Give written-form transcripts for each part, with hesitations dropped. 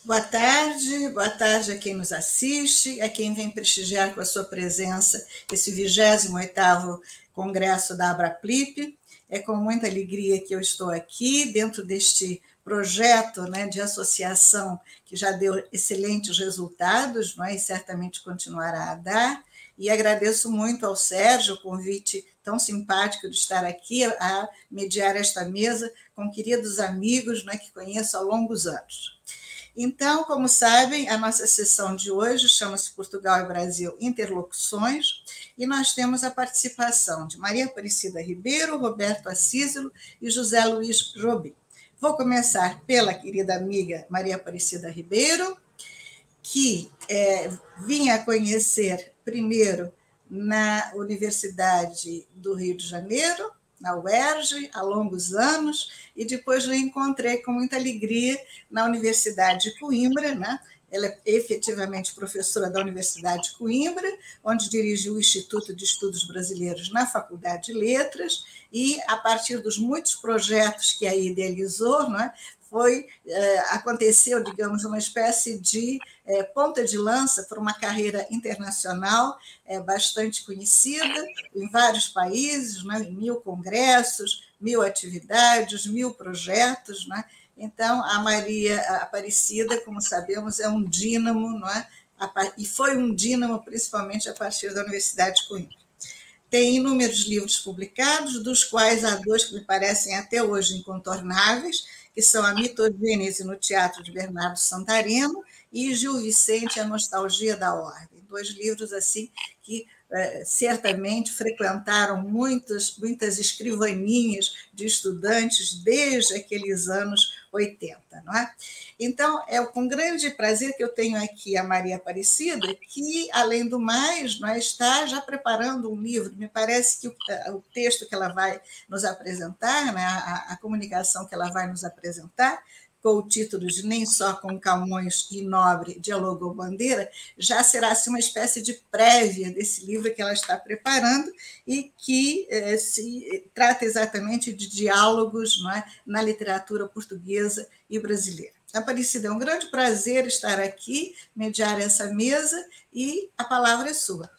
Boa tarde a quem nos assiste, a quem vem prestigiar com a sua presença esse 28º Congresso da Abraplip. É com muita alegria que eu estou aqui, dentro deste projeto, né, de associação que já deu excelentes resultados, não é? E certamente continuará a dar. E agradeço muito ao Sérgio o convite tão simpático de estar aqui a mediar esta mesa com queridos amigos, né, que conheço há longos anos. Então, como sabem, a nossa sessão de hoje chama-se Portugal e Brasil Interlocuções, e nós temos a participação de Maria Aparecida Ribeiro, Roberto Assísilo e José Luiz Jobim. Vou começar pela querida amiga Maria Aparecida Ribeiro, que vinha conhecer primeiro na Universidade do Rio de Janeiro, na UERJ, há longos anos, e depois reencontrei com muita alegria na Universidade de Coimbra, né? Ela é efetivamente professora da Universidade de Coimbra, onde dirigiu o Instituto de Estudos Brasileiros na Faculdade de Letras, e, a partir dos muitos projetos que aí idealizou, né, aconteceu, digamos, uma espécie de ponta de lança para uma carreira internacional bastante conhecida em vários países, né, 1000 congressos, 1000 atividades, 1000 projetos, né? Então, a Maria Aparecida, como sabemos, é um dínamo, não é? E foi um dínamo principalmente a partir da Universidade de Coimbra. Tem inúmeros livros publicados, dos quais há dois que me parecem até hoje incontornáveis, que são A Mitogênese no Teatro de Bernardo Santareno e Gil Vicente, A Nostalgia da Ordem. Dois livros assim que certamente frequentaram muitas escrivaninhas de estudantes desde aqueles anos 80, não é? Então, é com grande prazer que eu tenho aqui a Maria Aparecida, que, além do mais, está já preparando um livro. Me parece que o texto que ela vai nos apresentar, né, a comunicação que ela vai nos apresentar, com o título de Nem Só com Camões e Nobre Dialogou Bandeira, já será assim, uma espécie de prévia desse livro que ela está preparando e que se trata exatamente de diálogos, não é, na literatura portuguesa e brasileira. Aparecida, é um grande prazer estar aqui, mediar essa mesa, e a palavra é sua.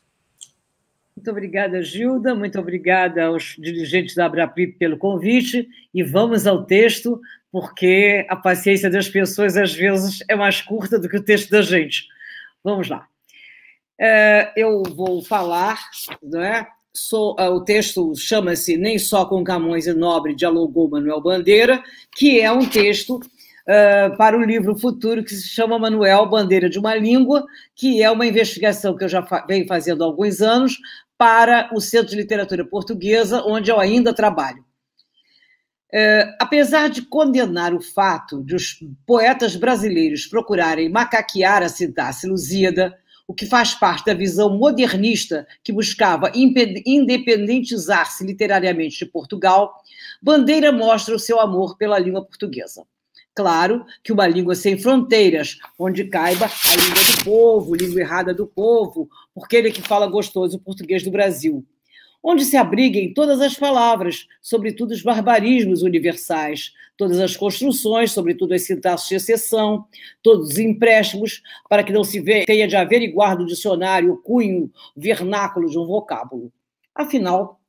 Muito obrigada, Gilda, muito obrigada aos dirigentes da Abraplip pelo convite, e vamos ao texto, porque a paciência das pessoas, às vezes, é mais curta do que o texto da gente. Vamos lá. Eu vou falar, não é? O texto chama-se Nem Só com Camões e Nobre Dialogou Manuel Bandeira, que é um texto para o livro futuro que se chama Manuel Bandeira de uma Língua, que é uma investigação que eu já venho fazendo há alguns anos para o Centro de Literatura Portuguesa, onde eu ainda trabalho. Apesar de condenar o fato de os poetas brasileiros procurarem macaquear a sintaxe lusíada, o que faz parte da visão modernista que buscava independentizar-se literariamente de Portugal, Bandeira mostra o seu amor pela língua portuguesa. Claro que uma língua sem fronteiras, onde caiba a língua do povo, língua errada do povo, porque ele que fala gostoso o português do Brasil. Onde se abriguem todas as palavras, sobretudo os barbarismos universais, todas as construções, sobretudo as sintaxes de exceção, todos os empréstimos, para que não se tenha de averiguar do dicionário o cunho vernáculo de um vocábulo. Afinal,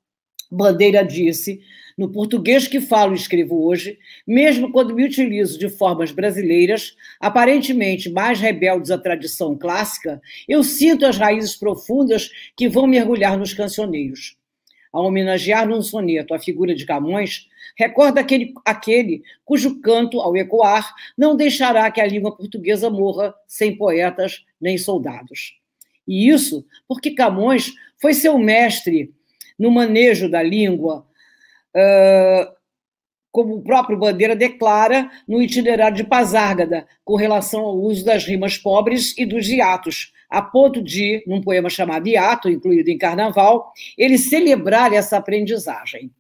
Bandeira disse: no português que falo e escrevo hoje, mesmo quando me utilizo de formas brasileiras, aparentemente mais rebeldes à tradição clássica, eu sinto as raízes profundas que vão mergulhar nos cancioneiros. Ao homenagear num soneto a figura de Camões, recorda aquele cujo canto, ao ecoar, não deixará que a língua portuguesa morra sem poetas nem soldados. E isso porque Camões foi seu mestre no manejo da língua, como o próprio Bandeira declara no itinerário de Pasárgada, com relação ao uso das rimas pobres e dos hiatos, a ponto de, num poema chamado Hiato, incluído em Carnaval, ele celebrar essa aprendizagem.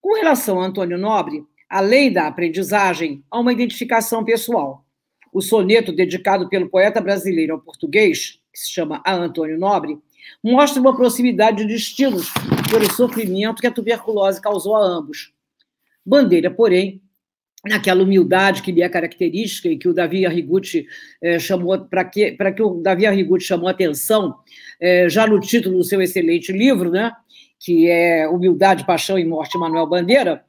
Com relação a Antônio Nobre, além da aprendizagem, há uma identificação pessoal. O soneto dedicado pelo poeta brasileiro ao português, que se chama A Antônio Nobre, mostra uma proximidade de estilos pelo sofrimento que a tuberculose causou a ambos. Bandeira, porém, naquela humildade que lhe é característica e que o Davi Arrighi chamou, para que o Davi Arrighi chamou atenção, já no título do seu excelente livro, né, que é Humildade, Paixão e Morte, Manuel Bandeira,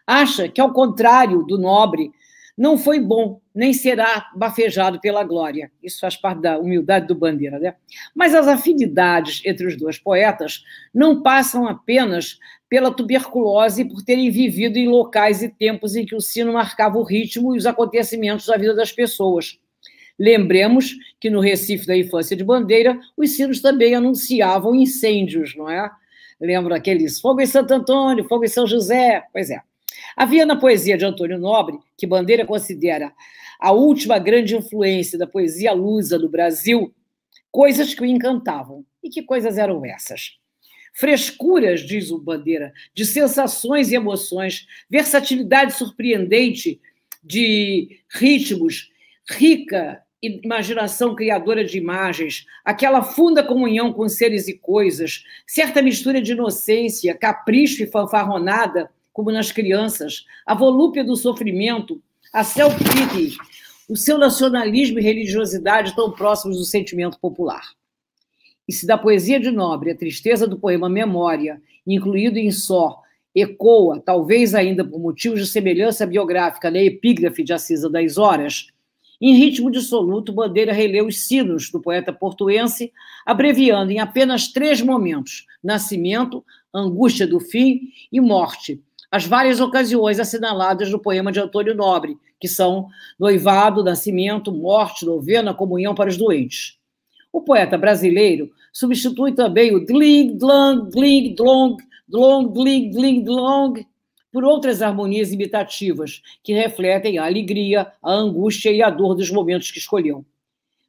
acha que, ao contrário do Nobre, não foi bom, nem será bafejado pela glória. Isso faz parte da humildade do Bandeira, né? Mas as afinidades entre os dois poetas não passam apenas pela tuberculose e por terem vivido em locais e tempos em que o sino marcava o ritmo e os acontecimentos da vida das pessoas. Lembremos que no Recife da infância de Bandeira, os sinos também anunciavam incêndios, não é? Lembra aqueles fogo em Santo Antônio, fogo em São José? Pois é. Havia na poesia de Antônio Nobre, que Bandeira considera a última grande influência da poesia lusa no Brasil, coisas que o encantavam. E que coisas eram essas? Frescuras, diz o Bandeira, de sensações e emoções, versatilidade surpreendente de ritmos, rica imaginação criadora de imagens, aquela funda comunhão com seres e coisas, certa mistura de inocência, capricho e fanfarronada, como nas crianças, a volúpia do sofrimento, a self-pity, o seu nacionalismo e religiosidade tão próximos do sentimento popular. E se da poesia de Nobre a tristeza do poema Memória, incluído em Só, ecoa, talvez ainda por motivos de semelhança biográfica na epígrafe de Acisa das Horas, em ritmo dissoluto, Bandeira releu os sinos do poeta portuense, abreviando em apenas 3 momentos: nascimento, angústia do fim e morte, as várias ocasiões assinaladas no poema de Antônio Nobre, que são noivado, nascimento, morte, novena, comunhão para os doentes. O poeta brasileiro substitui também o dling, dlang, dling, dlong, dlong, dling, dling, dlong, por outras harmonias imitativas que refletem a alegria, a angústia e a dor dos momentos que escolheu.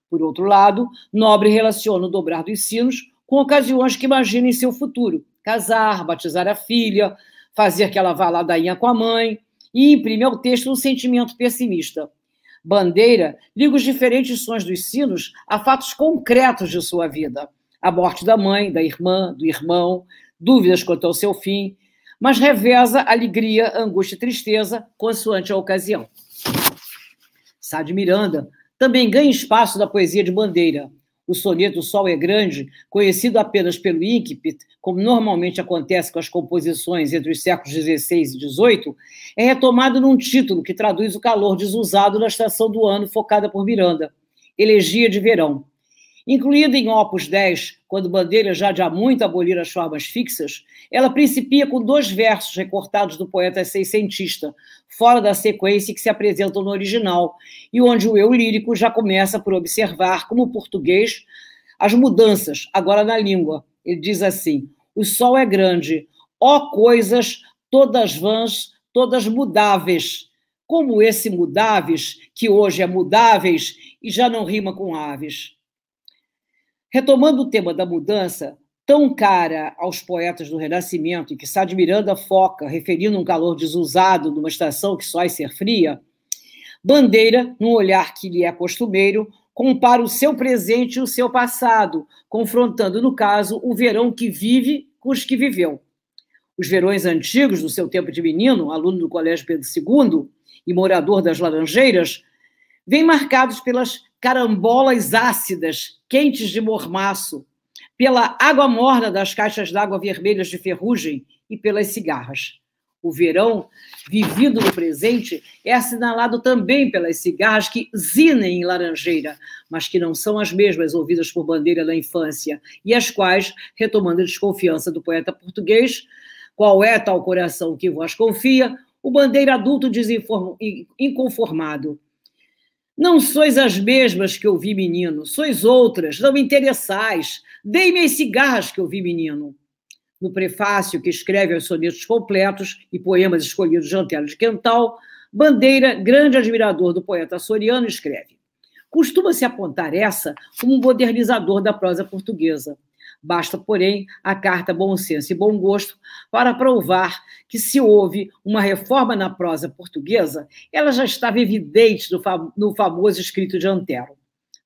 Por outro lado, Nobre relaciona o dobrar dos sinos com ocasiões que imagina em seu futuro: casar, batizar a filha, fazer que ela vá à ladainha com a mãe, e imprime ao texto um sentimento pessimista. Bandeira liga os diferentes sons dos sinos a fatos concretos de sua vida: a morte da mãe, da irmã, do irmão, dúvidas quanto ao seu fim, mas reveza alegria, angústia e tristeza, consoante a ocasião. Sá de Miranda também ganha espaço da poesia de Bandeira. O soneto Sol é Grande, conhecido apenas pelo incipit, como normalmente acontece com as composições entre os séculos XVI e XVIII, é retomado num título que traduz o calor desusado na estação do ano focada por Miranda, Elegia de Verão. Incluída em Opus 10, quando Bandeira já de há muito abolir as formas fixas, ela principia com 2 versos recortados do poeta seiscentista, fora da sequência que se apresentam no original, e onde o eu lírico já começa por observar, como o português, as mudanças, agora na língua. Ele diz assim: o sol é grande, ó coisas todas vãs, todas mudáveis, como esse mudáveis, que hoje é mudáveis e já não rima com aves. Retomando o tema da mudança, tão cara aos poetas do Renascimento, e que Sá de Miranda foca, referindo um calor desusado numa estação que só é ser fria, Bandeira, num olhar que lhe é costumeiro, compara o seu presente e o seu passado, confrontando, no caso, o verão que vive com os que viveu. Os verões antigos, do seu tempo de menino, aluno do Colégio Pedro II e morador das Laranjeiras, vêm marcados pelas carambolas ácidas, quentes de mormaço, pela água morna das caixas d'água vermelhas de ferrugem e pelas cigarras. O verão, vivido no presente, é assinalado também pelas cigarras que zinem em Laranjeira, mas que não são as mesmas ouvidas por Bandeira na infância, e as quais, retomando a desconfiança do poeta português, qual é tal coração que vós confia, o Bandeira adulto diz inconformado: não sois as mesmas que eu vi menino, sois outras, não me interessais, dei-me as cigarras que eu vi menino. No prefácio que escreve aos sonetos completos e poemas escolhidos de Antero de Quental, Bandeira, grande admirador do poeta açoriano, escreve: costuma-se apontar essa como um modernizador da prosa portuguesa. Basta, porém, a carta Bom Senso e Bom Gosto para provar que, se houve uma reforma na prosa portuguesa, ela já estava evidente no famoso escrito de Antero.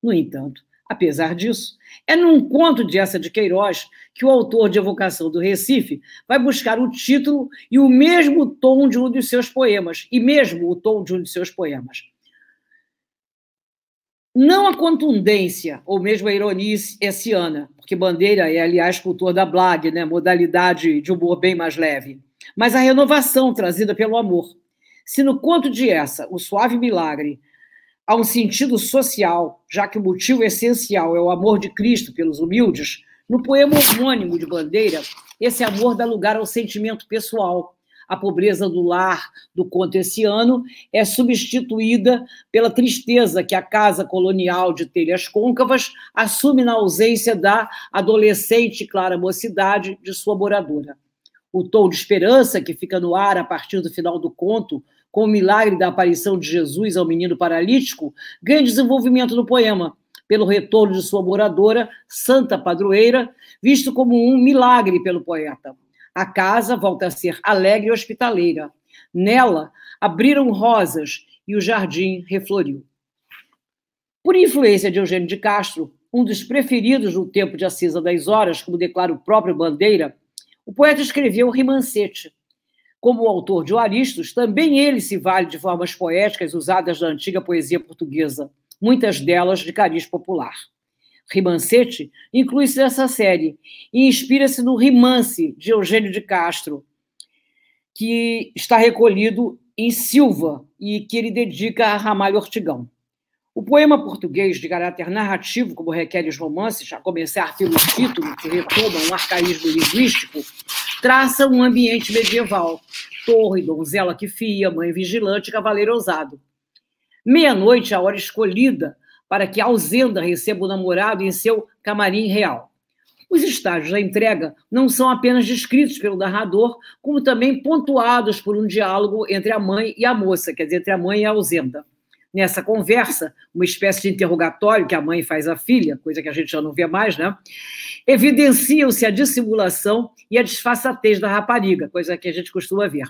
No entanto, Apesar disso, é num conto de Eça de Queiroz que o autor de Evocação do Recife vai buscar o título e o mesmo tom de um dos seus poemas, Não a contundência, ou mesmo a ironia hessiana, porque Bandeira é, aliás, cultor da blague, né? Modalidade de humor bem mais leve, mas a renovação trazida pelo amor. Se no conto de Eça, o suave milagre, há um sentido social, já que o motivo essencial é o amor de Cristo pelos humildes, no poema homônimo de Bandeira, esse amor dá lugar ao sentimento pessoal. A pobreza do lar do conto hessiano é substituída pela tristeza que a casa colonial de telhas côncavas assume na ausência da adolescente clara mocidade de sua moradora. O tom de esperança que fica no ar a partir do final do conto, com o milagre da aparição de Jesus ao menino paralítico, ganha desenvolvimento no poema, pelo retorno de sua moradora, santa padroeira, visto como um milagre pelo poeta. A casa volta a ser alegre e hospitaleira. Nela, abriram rosas e o jardim refloriu. Por influência de Eugênio de Castro, um dos preferidos no tempo de A Cisa das Horas, como declara o próprio Bandeira, o poeta escreveu o Rimancete. Como o autor de Oaristos, também ele se vale de formas poéticas usadas na antiga poesia portuguesa, muitas delas de cariz popular. Rimancete inclui-se nessa série e inspira-se no Rimance, de Eugênio de Castro, que está recolhido em Silva e que ele dedica a Ramalho Ortigão. O poema português, de caráter narrativo, como requer os romances, a começar pelo título, que retoma um arcaísmo linguístico, traça um ambiente medieval: torre, donzela que fia, mãe vigilante, cavaleiro ousado. Meia-noite, a hora escolhida para que Alzenda receba o namorado em seu camarim real. Os estágios da entrega não são apenas descritos pelo narrador, como também pontuados por um diálogo entre a mãe e a moça, quer dizer, entre a mãe e a Alzenda. Nessa conversa, uma espécie de interrogatório que a mãe faz à filha, coisa que a gente já não vê mais, né? Evidenciam-se a dissimulação e a disfarçatez da rapariga, coisa que a gente costuma ver.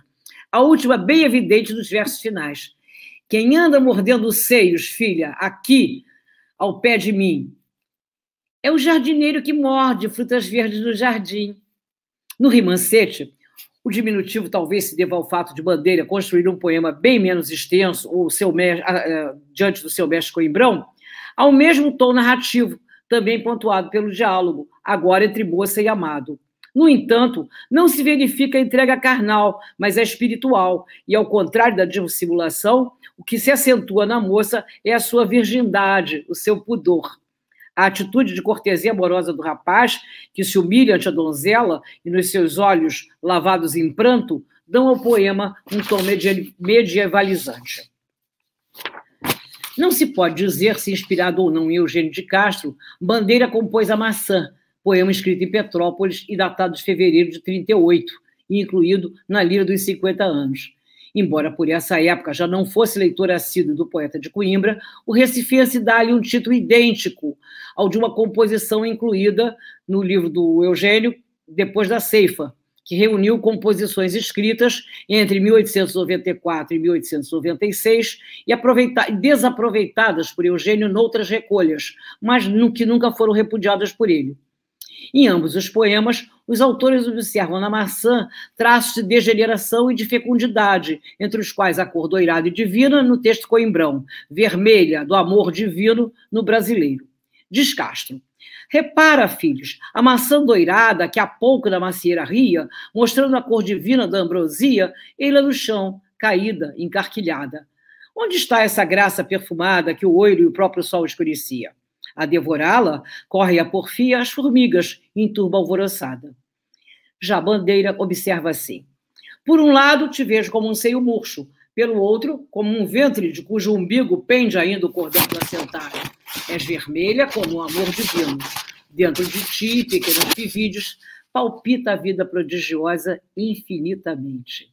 A última bem evidente nos versos finais. Quem anda mordendo os seios, filha, aqui, ao pé de mim, é o jardineiro que morde frutas verdes no jardim. No Rimancete, o diminutivo talvez se deva ao fato de Bandeira construir um poema bem menos extenso, ou diante do seu mestre Coimbrão, ao mesmo tom narrativo, também pontuado pelo diálogo, agora entre moça e amado. No entanto, não se verifica a entrega carnal, mas a espiritual, e ao contrário da dissimulação, o que se acentua na moça é a sua virgindade, o seu pudor. A atitude de cortesia amorosa do rapaz, que se humilha ante a donzela e nos seus olhos lavados em pranto, dão ao poema um tom medievalizante. Não se pode dizer se inspirado ou não em Eugênio de Castro, Bandeira compôs A Maçã, poema escrito em Petrópolis e datado de fevereiro de 38, e incluído na Lira dos 50 anos. Embora por essa época já não fosse leitor assíduo do poeta de Coimbra, o recifense dá-lhe um título idêntico ao de uma composição incluída no livro do Eugênio, Depois da Ceifa, que reuniu composições escritas entre 1894 e 1896 e desaproveitadas por Eugênio noutras recolhas, mas que nunca foram repudiadas por ele. Em ambos os poemas, os autores observam na maçã traços de degeneração e de fecundidade, entre os quais a cor doirada e divina no texto Coimbrão, vermelha do amor divino no brasileiro. Diz Castro: repara, filhos, a maçã doirada que há pouco da macieira ria, mostrando a cor divina da ambrosia, ela no chão, caída, encarquilhada. Onde está essa graça perfumada que o oiro e o próprio sol escurecia? A devorá-la, corre a porfia as formigas, em turba alvoroçada. Já Bandeira observa assim: por um lado, te vejo como um seio murcho, pelo outro, como um ventre de cujo umbigo pende ainda o cordão placentário. És vermelha como um amor divino. Dentro de ti, pequenos pivídeos, palpita a vida prodigiosa infinitamente.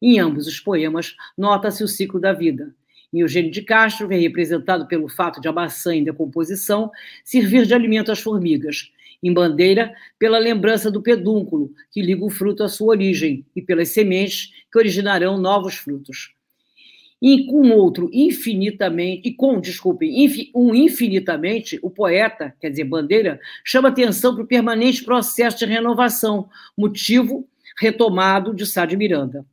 Em ambos os poemas, nota-se o ciclo da vida. Em Eugênio de Castro, vem representado pelo fato de a maçã em decomposição servir de alimento às formigas. Em Bandeira, pela lembrança do pedúnculo, que liga o fruto à sua origem, e pelas sementes que originarão novos frutos. E com outro infinitamente, um infinitamente, o poeta, quer dizer, Bandeira, chama atenção para o permanente processo de renovação, motivo retomado de Sá de Miranda.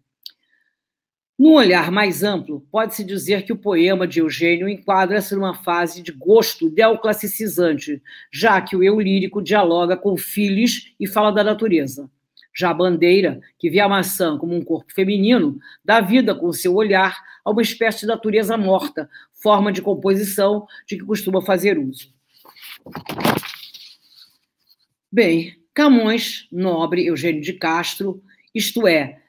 Num olhar mais amplo, pode-se dizer que o poema de Eugênio enquadra-se numa fase de gosto neoclassicizante, já que o eu lírico dialoga com Phillis e fala da natureza. Já Bandeira, que vê a maçã como um corpo feminino, dá vida com seu olhar a uma espécie de natureza morta, forma de composição de que costuma fazer uso. Bem, Camões, Nobre, Eugênio de Castro, isto é,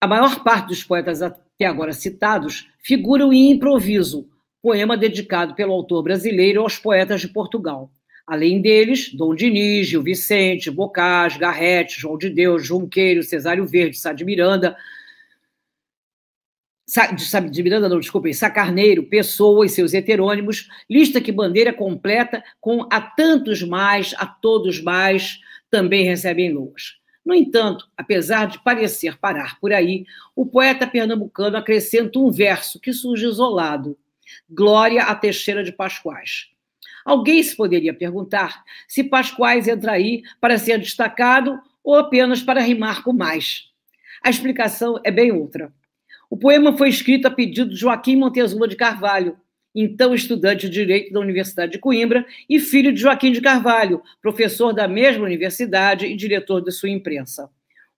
a maior parte dos poetas até agora citados figuram em Improviso, poema dedicado pelo autor brasileiro aos poetas de Portugal. Além deles, Dom Dinis, Gil Vicente, Bocage, Garrett, João de Deus, Junqueiro, Cesário Verde, Sá de Miranda, Sá Carneiro, Pessoa e seus heterônimos, lista que Bandeira completa com a tantos mais, a todos mais, também recebem loas. No entanto, apesar de parecer parar por aí, o poeta pernambucano acrescenta um verso que surge isolado: Glória a Teixeira de Pascoais. Alguém se poderia perguntar se Pascoais entra aí para ser destacado ou apenas para rimar com mais. A explicação é bem outra. O poema foi escrito a pedido de Joaquim Montezuma de Carvalho, então estudante de Direito da Universidade de Coimbra e filho de Joaquim de Carvalho, professor da mesma universidade e diretor de sua imprensa.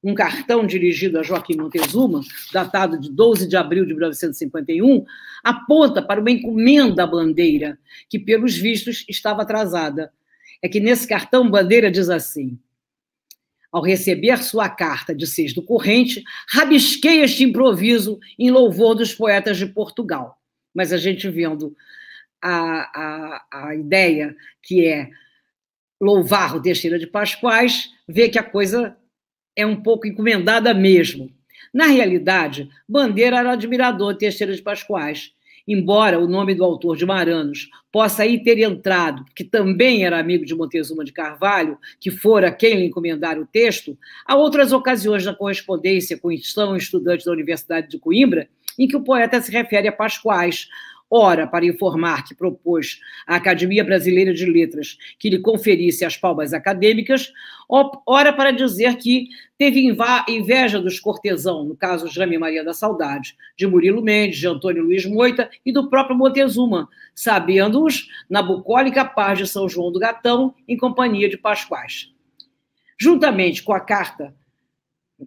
Um cartão dirigido a Joaquim Montezuma, datado de 12 de abril de 1951, aponta para uma encomenda à Bandeira, que, pelos vistos, estava atrasada. É que nesse cartão, Bandeira diz assim: ao receber sua carta de 6 do corrente, rabisquei este improviso em louvor dos poetas de Portugal. Mas a gente vendo a ideia que é louvar o Teixeira de Pascoais, vê que a coisa é um pouco encomendada mesmo. Na realidade, Bandeira era admirador de Teixeira de Pascoais. Embora o nome do autor de Maranos possa aí ter entrado, que também era amigo de Montezuma de Carvalho, que fora quem lhe encomendara o texto, há outras ocasiões na correspondência com estudantes da Universidade de Coimbra em que o poeta se refere a Pascoais, ora para informar que propôs à Academia Brasileira de Letras que lhe conferisse as palmas acadêmicas, ora para dizer que teve inveja dos cortesãos, no caso Jaime Maria da Saudade, de Murilo Mendes, de Antônio Luiz Moita e do próprio Montezuma, sabendo-os na bucólica paz de São João do Gatão, em companhia de Pascoais. Juntamente com a carta,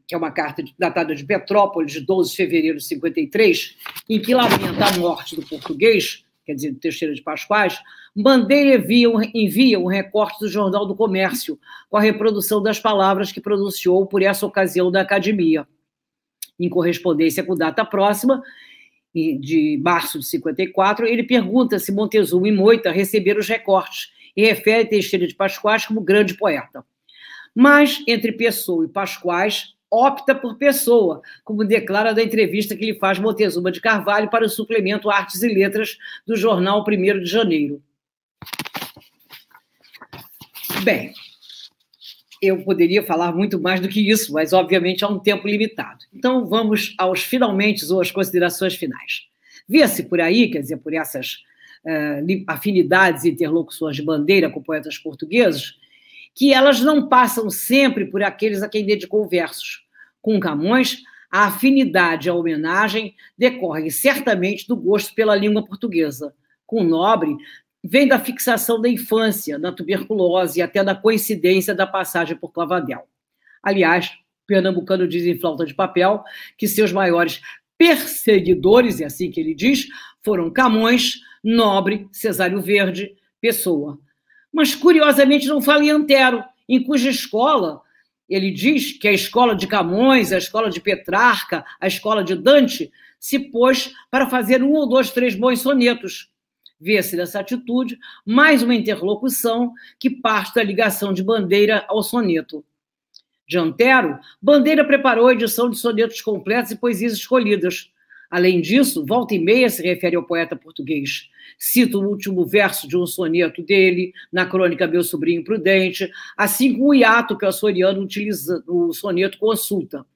que é uma carta datada de Petrópolis, de 12 de fevereiro de 53, em que lamenta a morte do português, quer dizer, do Teixeira de Pascoais, Bandeira envia um recorte do Jornal do Comércio, com a reprodução das palavras que pronunciou por essa ocasião da Academia. Em correspondência com data próxima, de março de 54, ele pergunta se Montezuma e Moita receberam os recortes e refere Teixeira de Pascoais como grande poeta. Mas, entre Pessoa e Pascoais, opta por Pessoa, como declara da entrevista que lhe faz Montezuma de Carvalho para o suplemento Artes e Letras do jornal 1º de janeiro. Bem, eu poderia falar muito mais do que isso, mas, obviamente, há um tempo limitado. Então, vamos aos finalmente ou às considerações finais. Vê-se por aí, quer dizer, por essas afinidades e interlocuções de Bandeira com poetas portugueses, que elas não passam sempre por aqueles a quem dedicou versos. Com Camões, a afinidade e a homenagem decorre certamente do gosto pela língua portuguesa. Com Nobre, vem da fixação da infância, na tuberculose e até da coincidência da passagem por Clavadel. Aliás, o pernambucano diz em Flauta de Papel que seus maiores perseguidores, é assim que ele diz, foram Camões, Nobre, Cesário Verde, Pessoa. Mas, curiosamente, não fala em Antero, em cuja escola ele diz que a escola de Camões, a escola de Petrarca, a escola de Dante, se pôs para fazer 1 ou 2, 3 bons sonetos. Vê-se nessa atitude mais uma interlocução que parte da ligação de Bandeira ao soneto. De Antero, Bandeira preparou a edição de sonetos completos e poesias escolhidas. Além disso, volta e meia se refere ao poeta português. Cita o último verso de um soneto dele, na crônica Meu Sobrinho Prudente, assim como o hiato que o açoriano utiliza no soneto Consulta.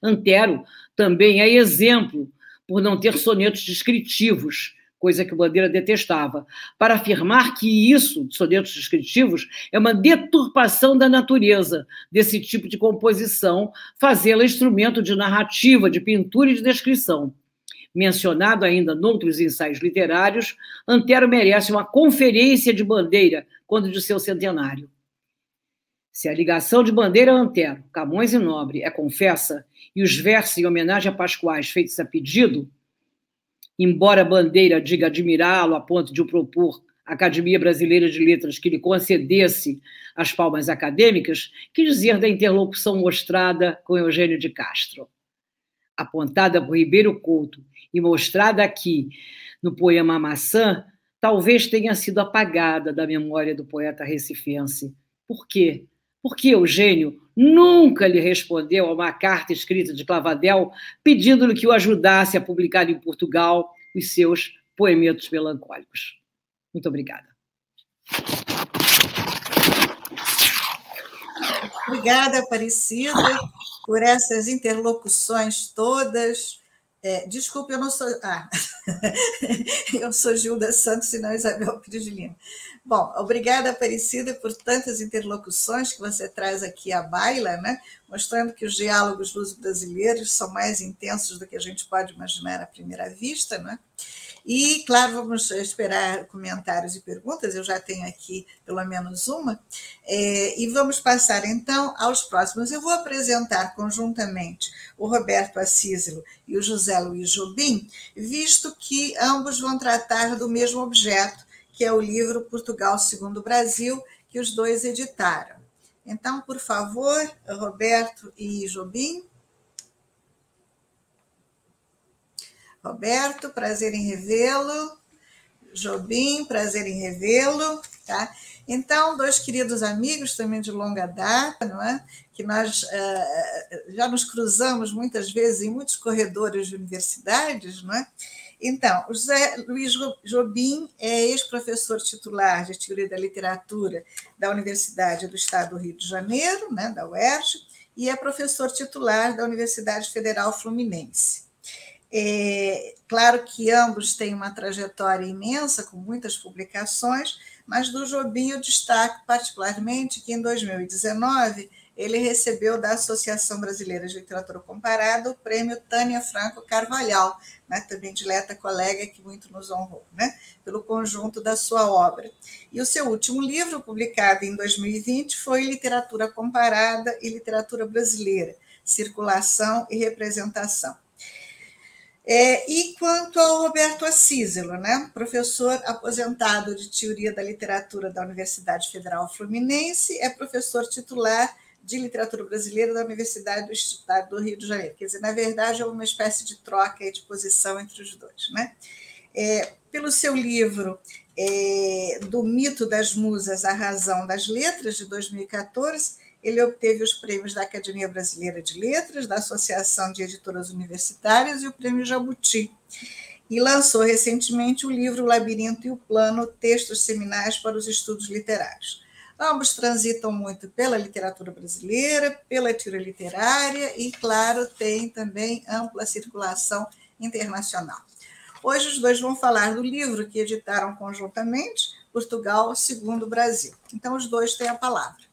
Antero também é exemplo por não ter sonetos descritivos, coisa que Bandeira detestava, para afirmar que isso, sonetos descritivos, é uma deturpação da natureza desse tipo de composição, fazê-la instrumento de narrativa, de pintura e de descrição. Mencionado ainda noutros ensaios literários, Antero merece uma conferência de Bandeira quando de seu centenário. Se a ligação de Bandeira a Antero, Camões e Nobre é confessa, e os versos em homenagem a Pascoais feitos a pedido, embora Bandeira diga admirá-lo a ponto de o propor à Academia Brasileira de Letras que lhe concedesse as palmas acadêmicas, que dizer da interlocução mostrada com Eugênio de Castro? Apontada por Ribeiro Couto e mostrada aqui no poema A Maçã, talvez tenha sido apagada da memória do poeta recifense. Por quê? Porque Eugênio nunca lhe respondeu a uma carta escrita de Clavadel pedindo-lhe que o ajudasse a publicar em Portugal os seus poemetos melancólicos. Muito obrigada. Obrigada, Aparecida, por essas interlocuções todas. Desculpe, eu não sou... eu sou Gilda Santos e não Isabel Pires de Lima. Bom, obrigada, Aparecida, por tantas interlocuções que você traz aqui à baila, né? Mostrando que os diálogos luso-brasileiros são mais intensos do que a gente pode imaginar à primeira vista, né? E, claro, vamos esperar comentários e perguntas, eu já tenho aqui pelo menos uma, e vamos passar, então, aos próximos. Eu vou apresentar conjuntamente o Roberto Acísilo e o José Luiz Jobim, visto que ambos vão tratar do mesmo objeto, que é o livro Portugal segundo o Brasil, que os dois editaram. Então, por favor, Roberto e Jobim. Roberto, prazer em revê-lo. Jobim, prazer em revê-lo. Tá? Então, dois queridos amigos também de longa data, não é? Que nós já nos cruzamos muitas vezes em muitos corredores de universidades, não é? Então, o José Luiz Jobim é ex-professor titular de Teoria da Literatura da Universidade do Estado do Rio de Janeiro, né, da UERJ, e é professor titular da Universidade Federal Fluminense. Claro que ambos têm uma trajetória imensa, com muitas publicações, mas do Jobim eu destaco particularmente que em 2019 ele recebeu da Associação Brasileira de Literatura Comparada o prêmio Tânia Franco Carvalhal, né, também dileta colega que muito nos honrou, né, pelo conjunto da sua obra. E o seu último livro, publicado em 2020, foi Literatura Comparada e Literatura Brasileira, Circulação e Representação. E quanto ao Roberto Acísilo, né, professor aposentado de Teoria da Literatura da Universidade Federal Fluminense, é professor titular de Literatura Brasileira da Universidade do Estado do Rio de Janeiro. Quer dizer, na verdade, é uma espécie de troca e de posição entre os dois, né? Pelo seu livro Do Mito das Musas, A Razão das Letras, de 2014, ele obteve os prêmios da Academia Brasileira de Letras, da Associação de Editoras Universitárias e o Prêmio Jabuti. E lançou recentemente o livro O Labirinto e o Plano, Textos Seminais para os Estudos Literários. Ambos transitam muito pela literatura brasileira, pela teoria literária e, claro, tem também ampla circulação internacional. Hoje os dois vão falar do livro que editaram conjuntamente, Portugal segundo o Brasil. Então, os dois têm a palavra.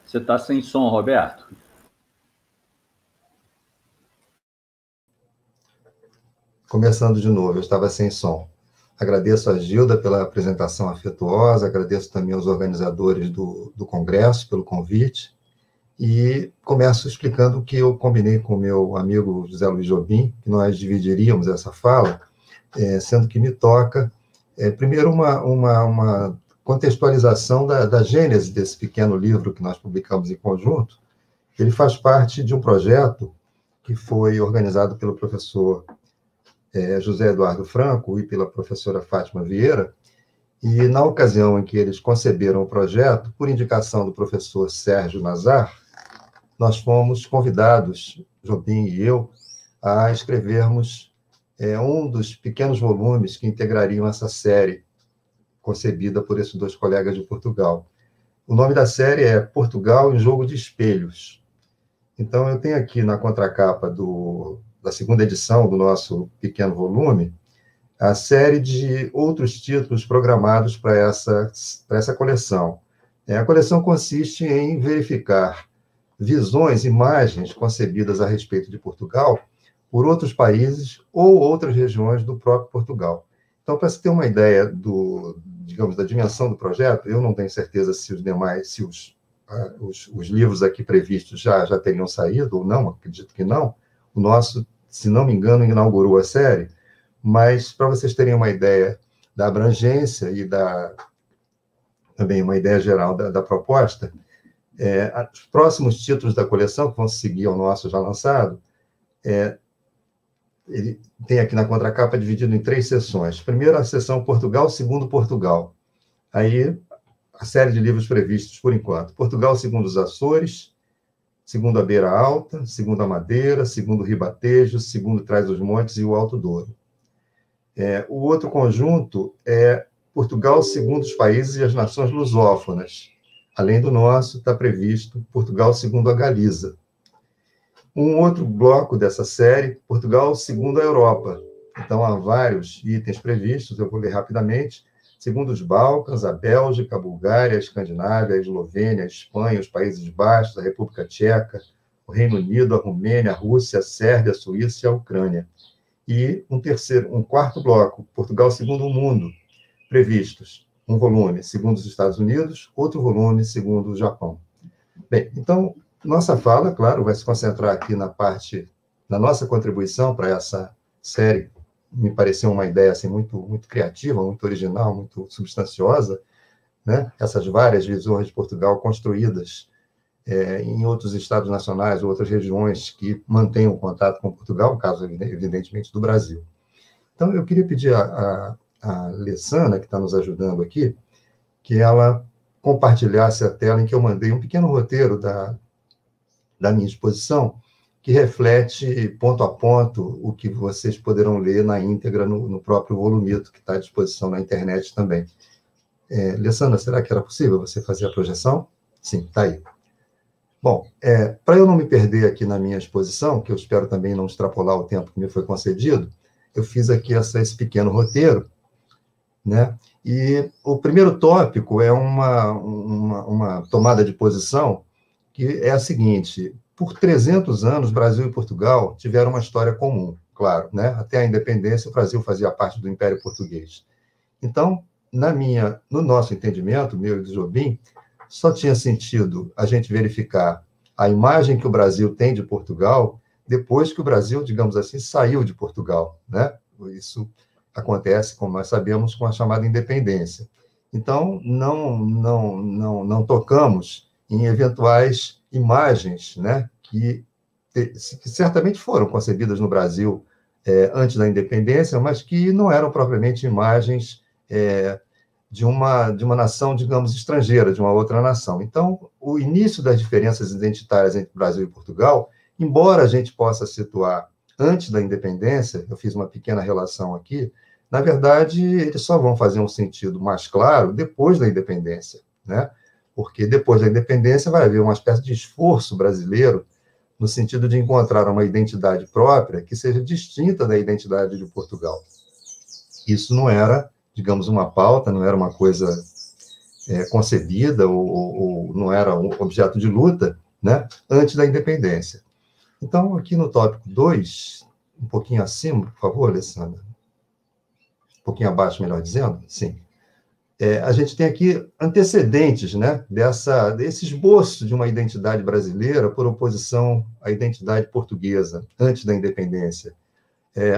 Você está sem som, Roberto. Começando de novo, eu estava sem som. Agradeço a Gilda pela apresentação afetuosa, agradeço também aos organizadores do Congresso pelo convite, e começo explicando o que eu combinei com o meu amigo José Luiz Jobim, que nós dividiríamos essa fala, sendo que me toca, primeiro, uma contextualização da gênese desse pequeno livro que nós publicamos em conjunto. Ele faz parte de um projeto que foi organizado pelo professor José Eduardo Franco e pela professora Fátima Vieira, e na ocasião em que eles conceberam o projeto, por indicação do professor Sérgio Nazar, nós fomos convidados, Jobim e eu, a escrevermos um dos pequenos volumes que integrariam essa série concebida por esses dois colegas de Portugal. O nome da série é Portugal em Jogo de Espelhos. Então, eu tenho aqui na contracapa da segunda edição do nosso pequeno volume a série de outros títulos programados para essa coleção. A coleção consiste em verificar visões, imagens concebidas a respeito de Portugal por outros países ou outras regiões do próprio Portugal. Então, para se ter uma ideia da dimensão do projeto, eu não tenho certeza se os livros aqui previstos já teriam saído ou não, acredito que não. O nosso, se não me engano, inaugurou a série, mas para vocês terem uma ideia da abrangência e também uma ideia geral da proposta, os próximos títulos da coleção, que vão seguir ao nosso já lançado, ele tem aqui na contracapa dividido em 3 sessões. Primeiro, a sessão Portugal, segundo Portugal. Aí, a série de livros previstos, por enquanto. Portugal, segundo os Açores, segundo a Beira Alta, segundo a Madeira, segundo o Ribatejo, segundo Trás-os-Montes e o Alto Douro. O outro conjunto é Portugal, segundo os países e as nações lusófonas. Além do nosso, está previsto Portugal, segundo a Galiza. Um outro bloco dessa série, Portugal, segundo a Europa. Então, há vários itens previstos, eu vou ler rapidamente. Segundo os Balcãs, a Bélgica, a Bulgária, a Escandinávia, a Eslovênia, a Espanha, os Países Baixos, a República Tcheca, o Reino Unido, a Romênia, a Rússia, a Sérvia, a Suíça e a Ucrânia. E um quarto bloco, Portugal, segundo o mundo, previstos. Um volume, segundo os Estados Unidos, outro volume, segundo o Japão. Bem, então, nossa fala, claro, vai se concentrar aqui na nossa contribuição para essa série. Me pareceu uma ideia assim, muito, muito criativa, muito original, muito substanciosa, né? Essas várias visões de Portugal construídas em outros estados nacionais, ou outras regiões que mantenham contato com Portugal, no caso, evidentemente, do Brasil. Então, eu queria pedir a Alessandra, que está nos ajudando aqui, que ela compartilhasse a tela em que eu mandei um pequeno roteiro da minha exposição, que reflete, ponto a ponto, o que vocês poderão ler na íntegra no próprio volumito, que está à disposição na internet também. Alessandra, será que era possível você fazer a projeção? Sim, está aí. Bom, para eu não me perder aqui na minha exposição, que eu espero também não extrapolar o tempo que me foi concedido, eu fiz aqui esse pequeno roteiro, né? E o primeiro tópico é uma tomada de posição que é a seguinte: por 300 anos, Brasil e Portugal tiveram uma história comum, claro, né? Até a independência, o Brasil fazia parte do Império Português. Então, no nosso entendimento, meu e do Jobim, só tinha sentido a gente verificar a imagem que o Brasil tem de Portugal depois que o Brasil, digamos assim, saiu de Portugal, né? Isso acontece, como nós sabemos, com a chamada independência. Então, não tocamos em eventuais imagens, né, que certamente foram concebidas no Brasil antes da independência, mas que não eram propriamente imagens de uma nação, digamos, estrangeira, de uma outra nação. Então, o início das diferenças identitárias entre Brasil e Portugal, embora a gente possa situar antes da independência, eu fiz uma pequena relação aqui, na verdade, eles só vão fazer um sentido mais claro depois da independência, né? Porque depois da independência vai haver uma espécie de esforço brasileiro no sentido de encontrar uma identidade própria que seja distinta da identidade de Portugal. Isso não era, digamos, uma pauta, não era uma coisa concebida ou não era um objeto de luta, né, antes da independência. Então, aqui no tópico 2, um pouquinho acima, por favor, Alessandra. Um pouquinho abaixo, melhor dizendo, sim. A gente tem aqui antecedentes, né, desse esboço de uma identidade brasileira por oposição à identidade portuguesa, antes da independência.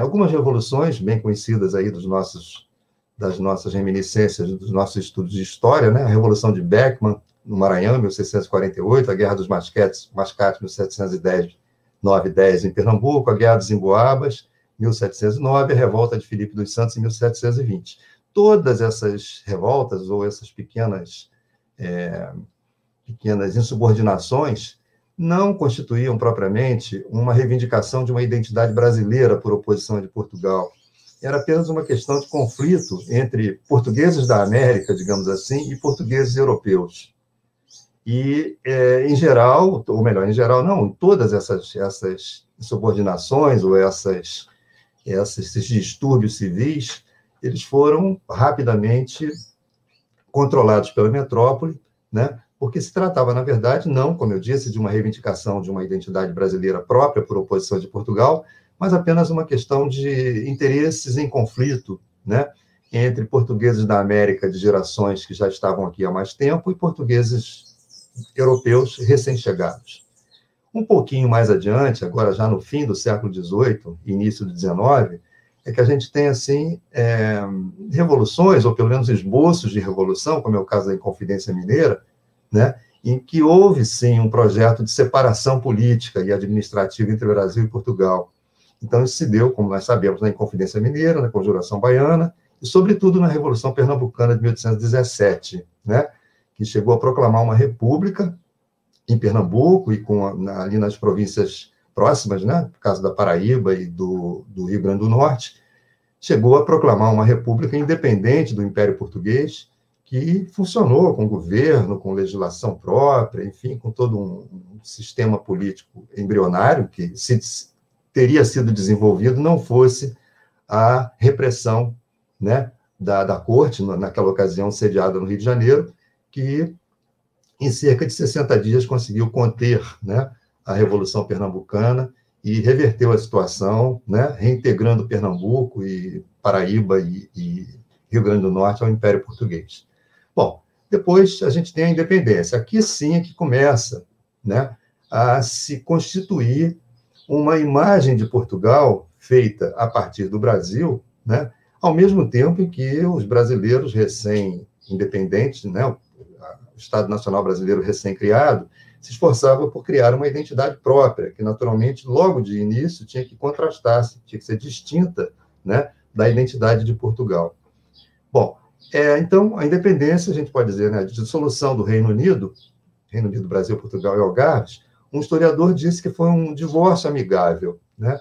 Algumas revoluções bem conhecidas aí das nossas reminiscências, dos nossos estudos de história, né, a Revolução de Beckmann, no Maranhão, em 1648, a Guerra dos Mascates, 1710, 9-10, em Pernambuco, a Guerra dos Emboabas, 1709, a Revolta de Filipe dos Santos, em 1720. Todas essas revoltas, ou essas pequenas insubordinações, não constituíam propriamente uma reivindicação de uma identidade brasileira por oposição à de Portugal. Era apenas uma questão de conflito entre portugueses da América, digamos assim, e portugueses europeus. E, em geral, ou melhor, em geral não, todas essas subordinações ou esses distúrbios civis, eles foram rapidamente controlados pela metrópole, né? Porque se tratava, na verdade, não, como eu disse, de uma reivindicação de uma identidade brasileira própria por oposição de Portugal, mas apenas uma questão de interesses em conflito, né? Entre portugueses da América de gerações que já estavam aqui há mais tempo e portugueses europeus recém-chegados. Um pouquinho mais adiante, agora já no fim do século XVIII, início do XIX, é que a gente tem, assim, revoluções, ou pelo menos esboços de revolução, como é o caso da Inconfidência Mineira, né, em que houve, sim, um projeto de separação política e administrativa entre Brasil e Portugal. Então, isso se deu, como nós sabemos, na Inconfidência Mineira, na Conjuração Baiana, e, sobretudo, na Revolução Pernambucana de 1817, né, que chegou a proclamar uma república em Pernambuco e ali nas províncias próximas, né, no caso da Paraíba e do Rio Grande do Norte, chegou a proclamar uma república independente do Império Português, que funcionou com governo, com legislação própria, enfim, com todo um sistema político embrionário que teria sido desenvolvido não fosse a repressão, né, da corte, naquela ocasião sediada no Rio de Janeiro, que em cerca de 60 dias conseguiu conter, né, a Revolução Pernambucana e reverteu a situação, né, reintegrando Pernambuco e Paraíba e Rio Grande do Norte ao Império Português. Bom, depois a gente tem a independência. Aqui sim é que começa, né, a se constituir uma imagem de Portugal feita a partir do Brasil, né, ao mesmo tempo em que os brasileiros recém-independentes, né, o Estado Nacional Brasileiro recém-criado, se esforçava por criar uma identidade própria, que naturalmente, logo de início, tinha que contrastar, tinha que ser distinta, né, da identidade de Portugal. Bom, então, a independência, a gente pode dizer, né, a dissolução do Reino Unido, Brasil, Portugal e Algarves, um historiador disse que foi um divórcio amigável, né?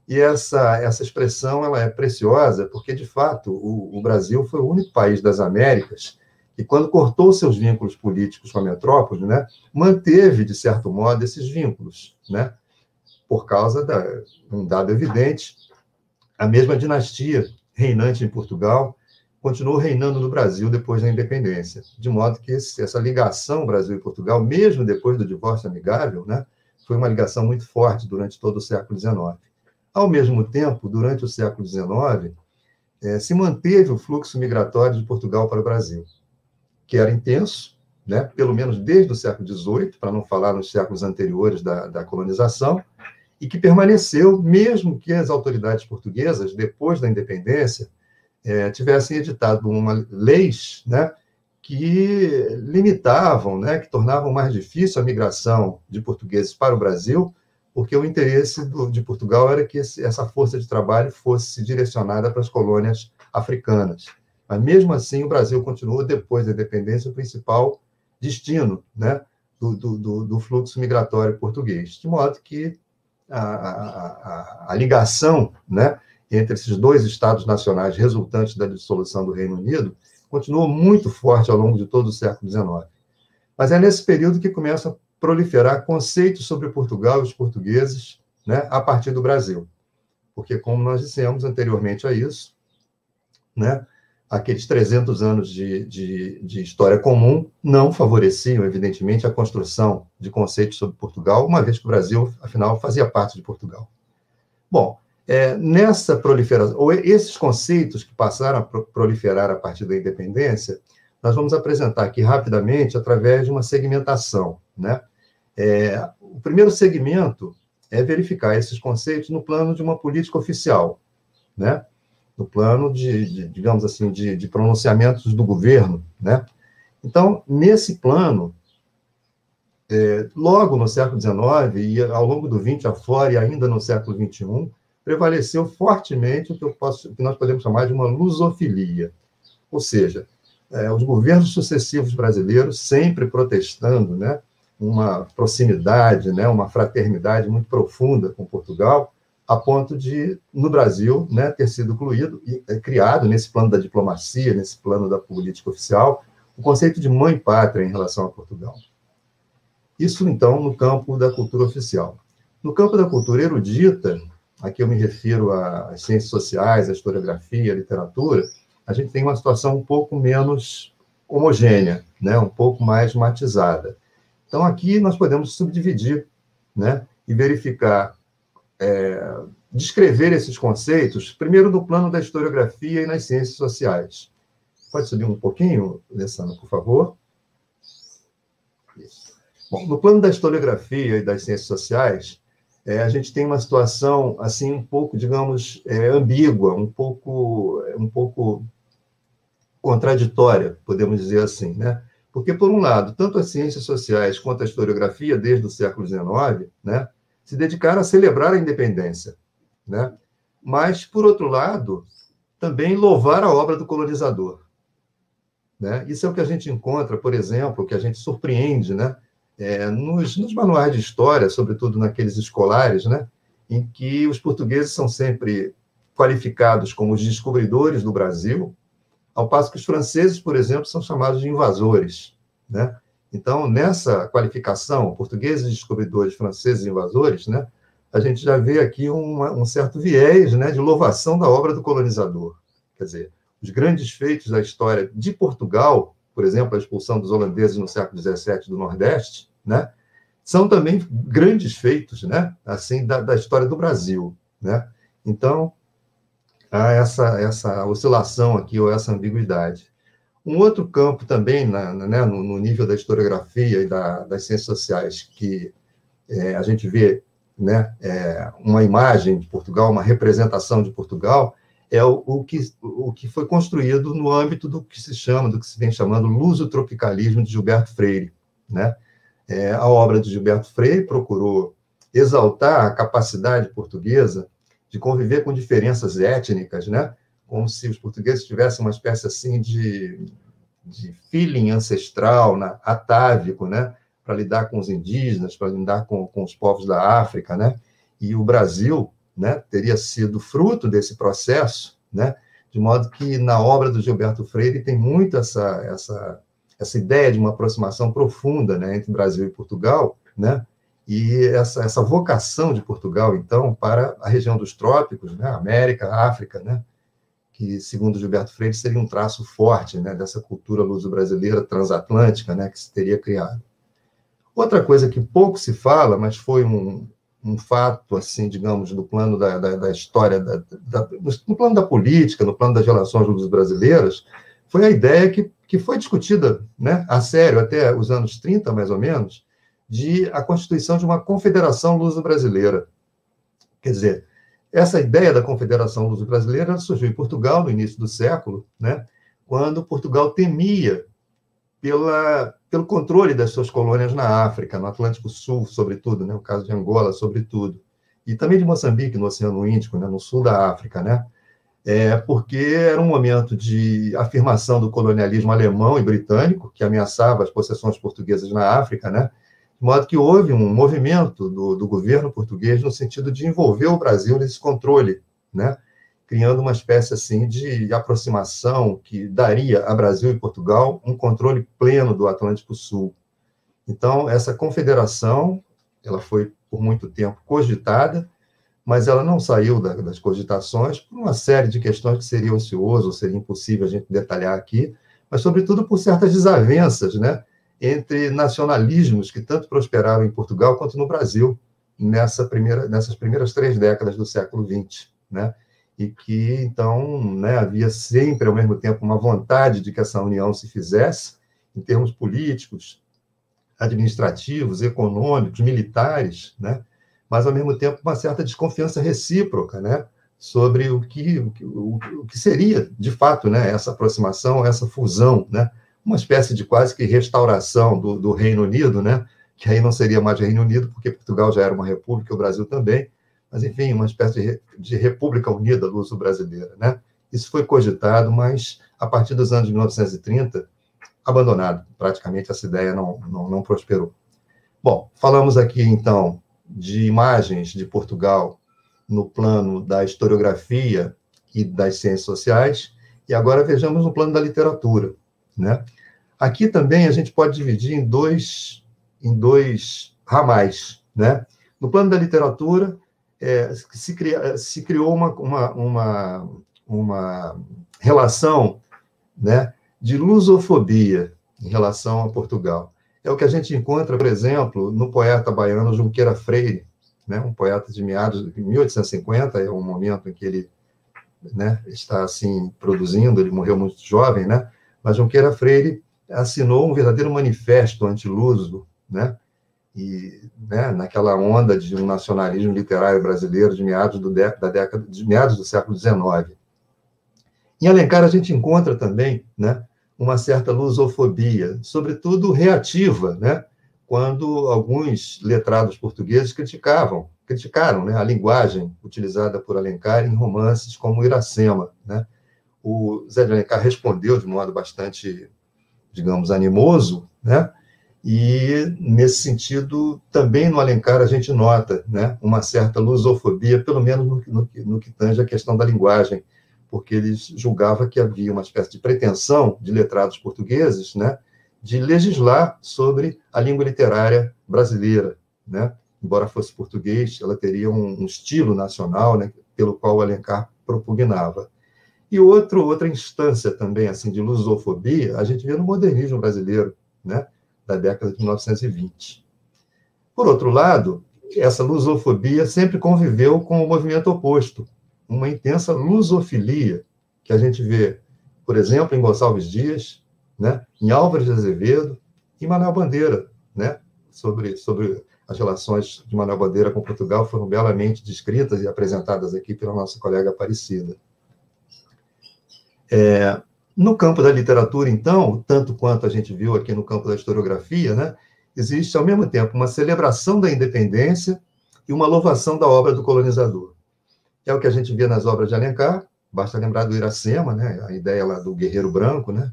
E essa expressão ela é preciosa porque, de fato, o Brasil foi o único país das Américas que, quando cortou seus vínculos políticos com a metrópole, né, manteve, de certo modo, esses vínculos, né, por causa de um dado evidente, a mesma dinastia reinante em Portugal continuou reinando no Brasil depois da independência, de modo que essa ligação Brasil e Portugal, mesmo depois do divórcio amigável, né, foi uma ligação muito forte durante todo o século XIX. Ao mesmo tempo, durante o século XIX, se manteve o fluxo migratório de Portugal para o Brasil, que era intenso, né, pelo menos desde o século XVIII, para não falar nos séculos anteriores da colonização, e que permaneceu, mesmo que as autoridades portuguesas, depois da independência, tivessem editado leis, né, que limitavam, né, que tornavam mais difícil a migração de portugueses para o Brasil, porque o interesse de Portugal era que essa força de trabalho fosse direcionada para as colônias africanas. Mas, mesmo assim, o Brasil continuou, depois da independência, o principal destino, né, do fluxo migratório português. De modo que a ligação, né, entre esses dois estados nacionais resultantes da dissolução do Reino Unido continuou muito forte ao longo de todo o século XIX. Mas é nesse período que começam a proliferar conceitos sobre Portugal e os portugueses, né, a partir do Brasil. Porque, como nós dissemos anteriormente a isso, né, aqueles 300 anos de história comum não favoreciam, evidentemente, a construção de conceitos sobre Portugal, uma vez que o Brasil, afinal, fazia parte de Portugal. Bom, nessa proliferação, ou esses conceitos que passaram a proliferar a partir da independência, nós vamos apresentar aqui rapidamente através de uma segmentação, né? O primeiro segmento é verificar esses conceitos no plano de uma política oficial, né? No plano digamos assim, de pronunciamentos do governo, né? Então, nesse plano, logo no século XIX e ao longo do XX afora e ainda no século XXI, prevaleceu fortemente o que nós podemos chamar de uma lusofilia, ou seja, os governos sucessivos brasileiros sempre protestando, né, uma proximidade, né, uma fraternidade muito profunda com Portugal, a ponto de, no Brasil, né, ter sido criado nesse plano da diplomacia, nesse plano da política oficial, o conceito de mãe pátria em relação a Portugal. Isso, então, no campo da cultura oficial. No campo da cultura erudita, aqui eu me refiro às ciências sociais, à historiografia, à literatura, a gente tem uma situação um pouco menos homogênea, né? Um pouco mais matizada. Então, aqui nós podemos subdividir, né? E verificar, descrever esses conceitos, primeiro no plano da historiografia e nas ciências sociais. Pode subir um pouquinho, Alessandra, por favor? Isso. Bom, no plano da historiografia e das ciências sociais, a gente tem uma situação, assim, um pouco, digamos, ambígua, um pouco contraditória, podemos dizer assim, né? Porque, por um lado, tanto as ciências sociais quanto a historiografia, desde o século XIX, né, se dedicaram a celebrar a independência, né? Mas, por outro lado, também louvar a obra do colonizador, né? Isso é o que a gente encontra, por exemplo, que a gente surpreende, né? Nos manuais de história, sobretudo naqueles escolares, né? Em que os portugueses são sempre qualificados como os descobridores do Brasil, ao passo que os franceses, por exemplo, são chamados de invasores, né? Então, nessa qualificação, portugueses descobridores, franceses invasores, né? A gente já vê aqui um certo viés, né, de louvação da obra do colonizador. Quer dizer, os grandes feitos da história de Portugal, por exemplo, a expulsão dos holandeses no século XVII do Nordeste, né, são também grandes feitos, né, assim, da história do Brasil, né? Então, há essa oscilação aqui, ou essa ambiguidade. Um outro campo também, né, no nível da historiografia e das ciências sociais, que a gente vê, né, uma imagem de Portugal, uma representação de Portugal, é o que foi construído no âmbito do que se vem chamando luso-tropicalismo de Gilberto Freire, né? A obra de Gilberto Freire procurou exaltar a capacidade portuguesa de conviver com diferenças étnicas, né? Como se os portugueses tivessem uma espécie assim de feeling ancestral, né? Atávico, né? Para lidar com os indígenas, para lidar com os povos da África, né? E o Brasil, né, teria sido fruto desse processo, né? De modo que na obra do Gilberto Freire tem muito essa ideia de uma aproximação profunda, né, entre Brasil e Portugal, né? E essa vocação de Portugal, então, para a região dos trópicos, né, América, África, né, que, segundo Gilberto Freire, seria um traço forte, né, dessa cultura luso-brasileira transatlântica, né, que se teria criado. Outra coisa que pouco se fala, mas foi um fato, assim, digamos, no plano da história, no plano da política, no plano das relações luso-brasileiras, foi a ideia que foi discutida, né, a sério até os anos 30, mais ou menos, de a constituição de uma confederação luso-brasileira. Quer dizer, essa ideia da confederação luso-brasileira surgiu em Portugal no início do século, né, quando Portugal temia pelo controle das suas colônias na África, no Atlântico Sul, sobretudo, né, o caso de Angola, sobretudo, e também de Moçambique, no Oceano Índico, né, no sul da África, né, porque era um momento de afirmação do colonialismo alemão e britânico, que ameaçava as possessões portuguesas na África, né, de modo que houve um movimento do governo português no sentido de envolver o Brasil nesse controle, né, criando uma espécie assim de aproximação que daria a Brasil e Portugal um controle pleno do Atlântico Sul. Então, essa confederação, ela foi por muito tempo cogitada, mas ela não saiu das cogitações por uma série de questões que seria ocioso, seria impossível a gente detalhar aqui, mas, sobretudo, por certas desavenças, né, entre nacionalismos que tanto prosperaram em Portugal quanto no Brasil, nessas primeiras 3 décadas do século XX, né? E que, então, né, havia sempre, ao mesmo tempo, uma vontade de que essa união se fizesse, em termos políticos, administrativos, econômicos, militares, né? Mas, ao mesmo tempo, uma certa desconfiança recíproca, né, sobre o que seria, de fato, né, essa aproximação, essa fusão, né, uma espécie de quase que restauração do Reino Unido, né, que aí não seria mais Reino Unido, porque Portugal já era uma república, o Brasil também, mas, enfim, uma espécie de república unida luso-brasileira, né? Isso foi cogitado, mas, a partir dos anos de 1930, abandonado. Praticamente, essa ideia não prosperou. Bom, falamos aqui, então, de imagens de Portugal no plano da historiografia e das ciências sociais, e agora vejamos no plano da literatura, né? Aqui também a gente pode dividir em em dois ramais, né? No plano da literatura, se criou uma relação, né, de lusofobia em relação a Portugal. É o que a gente encontra, por exemplo, no poeta baiano Junqueira Freire, né, um poeta de meados de 1850, é um momento em que ele, né, está assim produzindo, ele morreu muito jovem, né? Mas Junqueira Freire assinou um verdadeiro manifesto anti-luso, né? E, né, naquela onda de um nacionalismo literário brasileiro de meados do século XIX. Em Alencar a gente encontra também, né, uma certa lusofobia, sobretudo reativa, né, quando alguns letrados portugueses criticaram, né, a linguagem utilizada por Alencar em romances como Iracema, né? O Zé de Alencar respondeu de modo bastante, digamos, animoso, né? E, nesse sentido, também no Alencar a gente nota, né, uma certa lusofobia, pelo menos no que tange a questão da linguagem, porque ele julgava que havia uma espécie de pretensão de letrados portugueses, né, de legislar sobre a língua literária brasileira, né? Embora fosse português, ela teria um estilo nacional, né, pelo qual o Alencar propugnava. E outra instância também assim de lusofobia, a gente vê no modernismo brasileiro, né, da década de 1920. Por outro lado, essa lusofobia sempre conviveu com o movimento oposto, uma intensa lusofilia, que a gente vê, por exemplo, em Gonçalves Dias, né, em Álvares de Azevedo, e Manuel Bandeira, né, sobre as relações de Manuel Bandeira com Portugal foram belamente descritas e apresentadas aqui pela nossa colega Aparecida. No campo da literatura, então, tanto quanto a gente viu aqui no campo da historiografia, né, existe, ao mesmo tempo, uma celebração da independência e uma louvação da obra do colonizador. É o que a gente vê nas obras de Alencar, basta lembrar do Iracema, né, a ideia lá do guerreiro branco, né,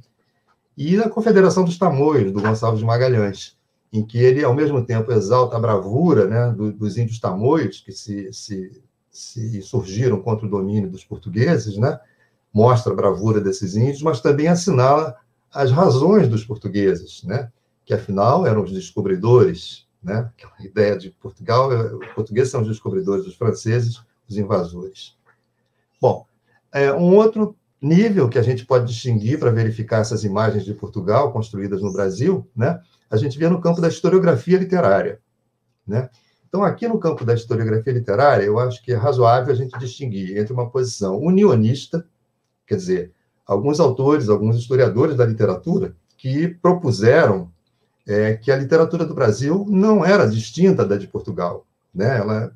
e da Confederação dos Tamoios, do Gonçalves de Magalhães, em que ele, ao mesmo tempo, exalta a bravura, né, dos índios tamoios, que se surgiram contra o domínio dos portugueses, né, mostra a bravura desses índios, mas também assinala as razões dos portugueses, né? Que, afinal, eram os descobridores, né? A ideia de Portugal, os portugueses são os descobridores, os franceses, os invasores. Bom, um outro nível que a gente pode distinguir para verificar essas imagens de Portugal construídas no Brasil, né? A gente vê no campo da historiografia literária, né? Então, aqui no campo da historiografia literária, eu acho que é razoável a gente distinguir entre uma posição unionista, quer dizer, alguns autores, alguns historiadores da literatura que propuseram que a literatura do Brasil não era distinta da de Portugal, né? Ela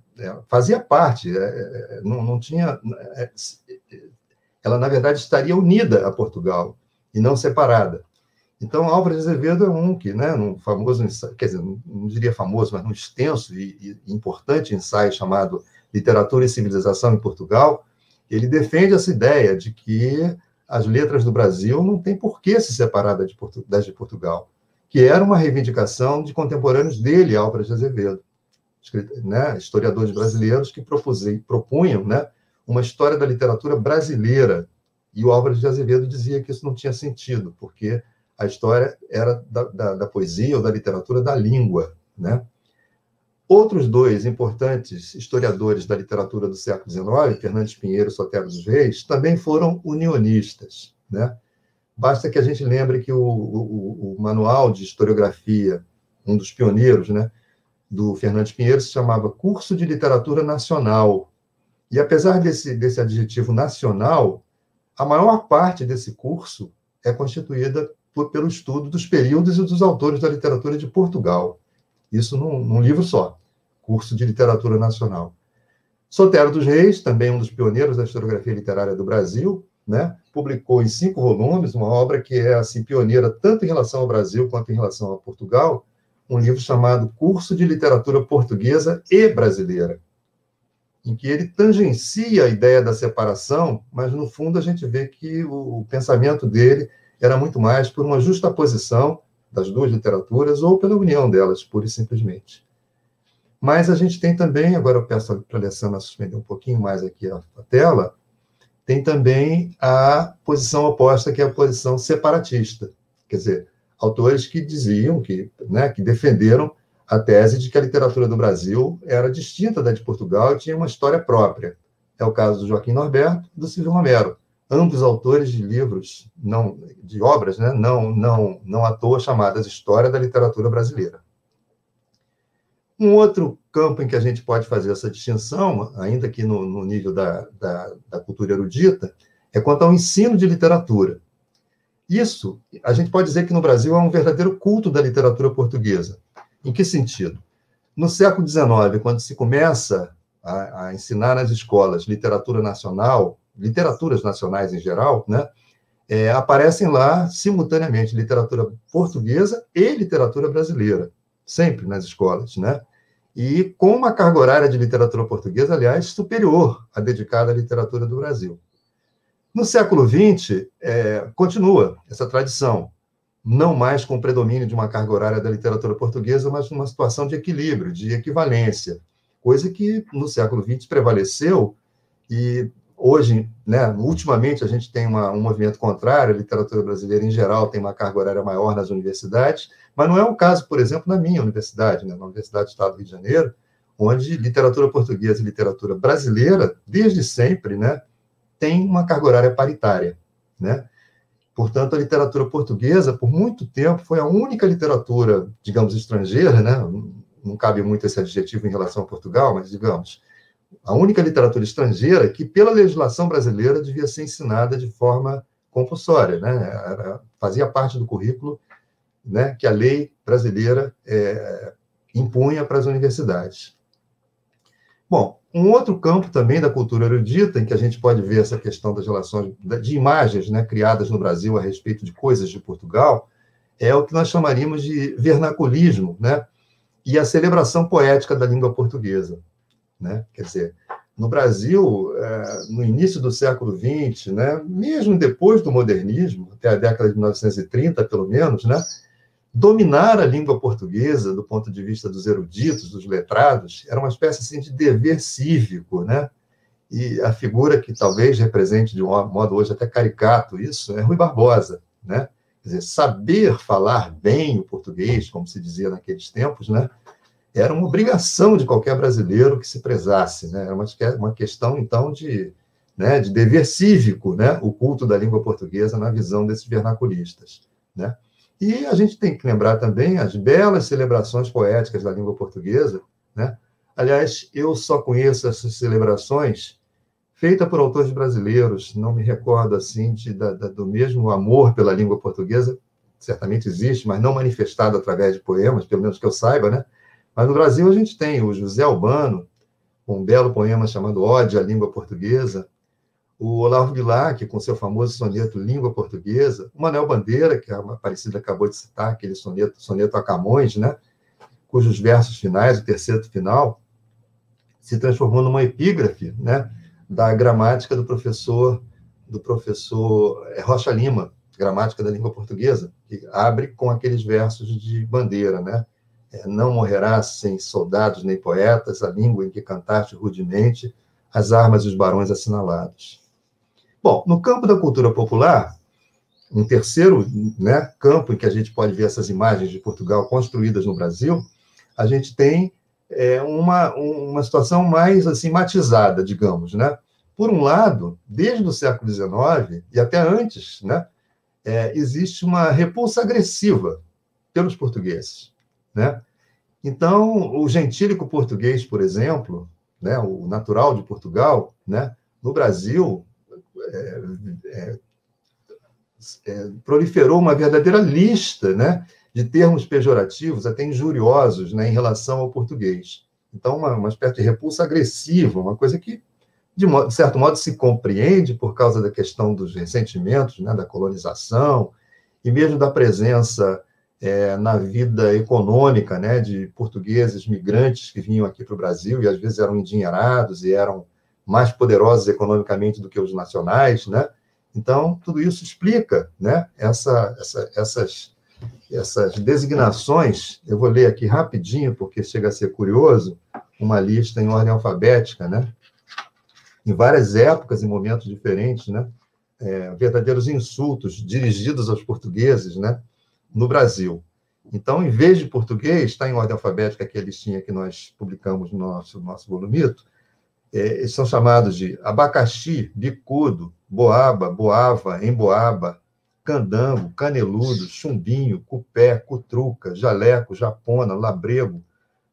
fazia parte, não tinha... ela, na verdade, estaria unida a Portugal e não separada. Então, Álvares de Azevedo é um que, né, num famoso ensaio, quer dizer, não diria famoso, mas num extenso e importante ensaio chamado Literatura e Civilização em Portugal, ele defende essa ideia de que as letras do Brasil não têm por que se separar das de Portugal, que era uma reivindicação de contemporâneos dele, Álvares de Azevedo, né, historiadores brasileiros que propunham, né, uma história da literatura brasileira, e o Álvares de Azevedo dizia que isso não tinha sentido, porque a história era da poesia ou da literatura da língua, né? Outros dois importantes historiadores da literatura do século XIX, Fernandes Pinheiro e Sotero dos Reis, também foram unionistas, né? Basta que a gente lembre que o manual de historiografia, um dos pioneiros, né, do Fernandes Pinheiro, se chamava Curso de Literatura Nacional. E, apesar desse adjetivo nacional, a maior parte desse curso é constituída pelo estudo dos períodos e dos autores da literatura de Portugal. Isso num livro só, Curso de Literatura Nacional. Sotero dos Reis, também um dos pioneiros da historiografia literária do Brasil, né, publicou em 5 volumes uma obra que é assim, pioneira tanto em relação ao Brasil quanto em relação a Portugal, um livro chamado Curso de Literatura Portuguesa e Brasileira, em que ele tangencia a ideia da separação, mas, no fundo, a gente vê que o pensamento dele era muito mais por uma justaposição das duas literaturas ou pela união delas, pura e simplesmente. Mas a gente tem também, agora eu peço para a Alessandra suspender um pouquinho mais aqui a tela, tem também a posição oposta, que é a posição separatista. Quer dizer, autores que diziam, que defenderam a tese de que a literatura do Brasil era distinta da de Portugal e tinha uma história própria. É o caso do Joaquim Norberto e do Silvio Romero, ambos autores de livros, de obras, né, não à toa chamadas História da Literatura Brasileira. Um outro campo em que a gente pode fazer essa distinção, ainda que no nível da cultura erudita, é quanto ao ensino de literatura. Isso, a gente pode dizer que no Brasil é um verdadeiro culto da literatura portuguesa. Em que sentido? No século XIX, quando se começa a ensinar nas escolas literatura nacional, literaturas nacionais em geral, né, aparecem lá simultaneamente literatura portuguesa e literatura brasileira, sempre nas escolas, né? E com uma carga horária de literatura portuguesa, aliás, superior à dedicada à literatura do Brasil. No século XX, continua essa tradição, não mais com o predomínio de uma carga horária da literatura portuguesa, mas numa situação de equilíbrio, de equivalência, coisa que no século XX prevaleceu e hoje, né, ultimamente, a gente tem um movimento contrário, a literatura brasileira, em geral, tem uma carga horária maior nas universidades, mas não é o caso, por exemplo, na minha universidade, né, na Universidade do Estado do Rio de Janeiro, onde literatura portuguesa e literatura brasileira, desde sempre, né, tem uma carga horária paritária, né? Portanto, a literatura portuguesa, por muito tempo, foi a única literatura, digamos, estrangeira, né? Não cabe muito esse adjetivo em relação a Portugal, mas, digamos, a única literatura estrangeira que, pela legislação brasileira, devia ser ensinada de forma compulsória, né? Fazia parte do currículo, né, que a lei brasileira impunha para as universidades. Bom, um outro campo também da cultura erudita, em que a gente pode ver essa questão das relações de imagens, né, criadas no Brasil a respeito de coisas de Portugal, é o que nós chamaríamos de vernaculismo, né, e a celebração poética da língua portuguesa, né? Quer dizer, no Brasil, no início do século XX, né, mesmo depois do modernismo, até a década de 1930, pelo menos, né, dominar a língua portuguesa, do ponto de vista dos eruditos, dos letrados, era uma espécie assim, de dever cívico, né? E a figura que talvez represente de um modo hoje até caricato isso é Rui Barbosa, né? Quer dizer, saber falar bem o português, como se dizia naqueles tempos, né, era uma obrigação de qualquer brasileiro que se prezasse, né? Era uma questão, então, de dever cívico, né? O culto da língua portuguesa na visão desses vernaculistas, né? E a gente tem que lembrar também as belas celebrações poéticas da língua portuguesa, né? Aliás, eu só conheço essas celebrações feitas por autores brasileiros, não me recordo assim do mesmo amor pela língua portuguesa, certamente existe, mas não manifestado através de poemas, pelo menos que eu saiba, né? Mas no Brasil a gente tem o José Albano, com um belo poema chamado Ode à Língua Portuguesa, o Olavo Bilac, com seu famoso soneto Língua Portuguesa, o Manuel Bandeira, que a Aparecida acabou de citar, aquele soneto a Camões, né, cujos versos finais, o terceiro final, se transformou numa epígrafe, né, da gramática do professor Rocha Lima, gramática da língua portuguesa, que abre com aqueles versos de Bandeira, né? Não morrerá sem soldados nem poetas, a língua em que cantaste rudemente, as armas e os barões assinalados. Bom, no campo da cultura popular, um terceiro, né, campo em que a gente pode ver essas imagens de Portugal construídas no Brasil, a gente tem uma situação mais assim matizada, digamos, né? Por um lado, desde o século XIX e até antes, né, existe uma repulsa agressiva pelos portugueses, né? Então, o gentílico português, por exemplo, né, o natural de Portugal, né, no Brasil, proliferou uma verdadeira lista, né, de termos pejorativos, até injuriosos, né, em relação ao português. Então, uma espécie de repulsa agressiva, uma coisa que, de certo modo, se compreende por causa da questão dos ressentimentos, né, da colonização, e mesmo da presença na vida econômica, né, de portugueses migrantes que vinham aqui para o Brasil e, às vezes, eram endinheirados e eram mais poderosos economicamente do que os nacionais, né? Então, tudo isso explica, né, essas designações. Eu vou ler aqui rapidinho, porque chega a ser curioso, uma lista em ordem alfabética, né? Em várias épocas e momentos diferentes, né? Verdadeiros insultos dirigidos aos portugueses, né, no Brasil. Então, em vez de português, está em ordem alfabética, que é a listinha que nós publicamos no nosso volumito, são chamados de abacaxi, bicudo, boaba, boava, emboaba, candango, caneludo, chumbinho, cupé, cutruca, jaleco, japona, labrego,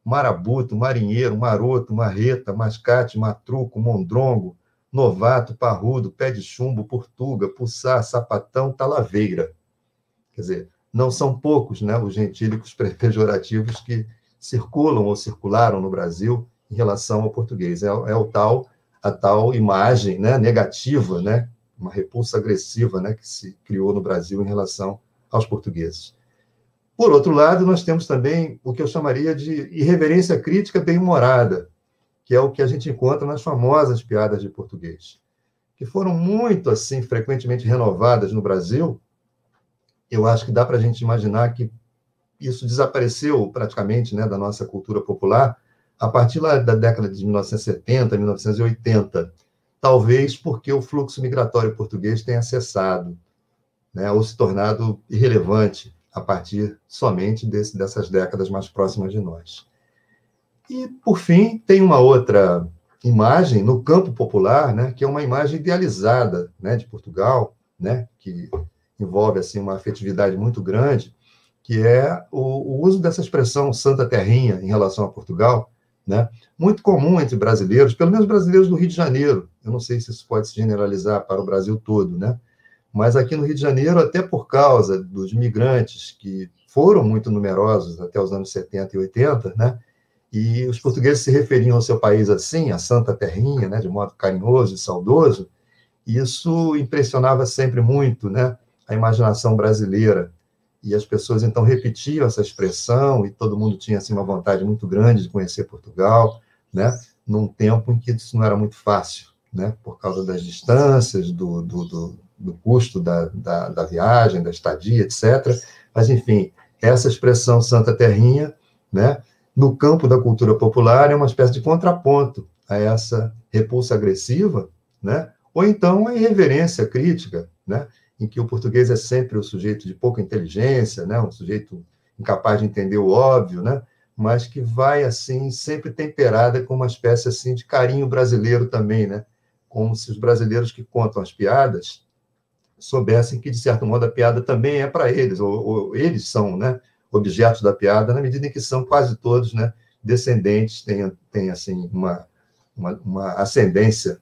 marabuto, marinheiro, maroto, marreta, mascate, matruco, mondrongo, novato, parrudo, pé de chumbo, portuga, puçá, sapatão, talaveira. Quer dizer, não são poucos, né, os gentílicos pejorativos que circulam ou circularam no Brasil em relação ao português. A tal imagem, né, negativa, né, uma repulsa agressiva, né, que se criou no Brasil em relação aos portugueses. Por outro lado, nós temos também o que eu chamaria de irreverência crítica bem-humorada, que é o que a gente encontra nas famosas piadas de português, que foram muito, assim, frequentemente renovadas no Brasil. Eu acho que dá para a gente imaginar que isso desapareceu praticamente, né, da nossa cultura popular a partir lá da década de 1970, 1980, talvez porque o fluxo migratório português tenha cessado, né, ou se tornado irrelevante a partir somente dessas décadas mais próximas de nós. E, por fim, tem uma outra imagem no campo popular, né, que é uma imagem idealizada, né, de Portugal, né, que envolve assim, uma afetividade muito grande, que é o uso dessa expressão Santa Terrinha em relação a Portugal, né, muito comum entre brasileiros, pelo menos brasileiros do Rio de Janeiro. Eu não sei se isso pode se generalizar para o Brasil todo, né? Mas aqui no Rio de Janeiro, até por causa dos migrantes que foram muito numerosos até os anos 70 e 80, né? E os portugueses se referiam ao seu país assim, a Santa Terrinha, né, de modo carinhoso e saudoso. Isso impressionava sempre muito, né, a imaginação brasileira. E as pessoas, então, repetiam essa expressão, e todo mundo tinha assim, uma vontade muito grande de conhecer Portugal, né, num tempo em que isso não era muito fácil, né, por causa das distâncias, do custo da viagem, da estadia, etc. Mas, enfim, essa expressão Santa Terrinha, né, no campo da cultura popular, é uma espécie de contraponto a essa repulsa agressiva, né, ou então a irreverência crítica, né, em que o português é sempre o sujeito de pouca inteligência, né, um sujeito incapaz de entender o óbvio, né, mas que vai, assim, sempre temperada com uma espécie, assim, de carinho brasileiro também, né, como se os brasileiros que contam as piadas soubessem que, de certo modo, a piada também é para eles, ou eles são, né, objetos da piada, na medida em que são quase todos, né, descendentes, têm assim, uma ascendência,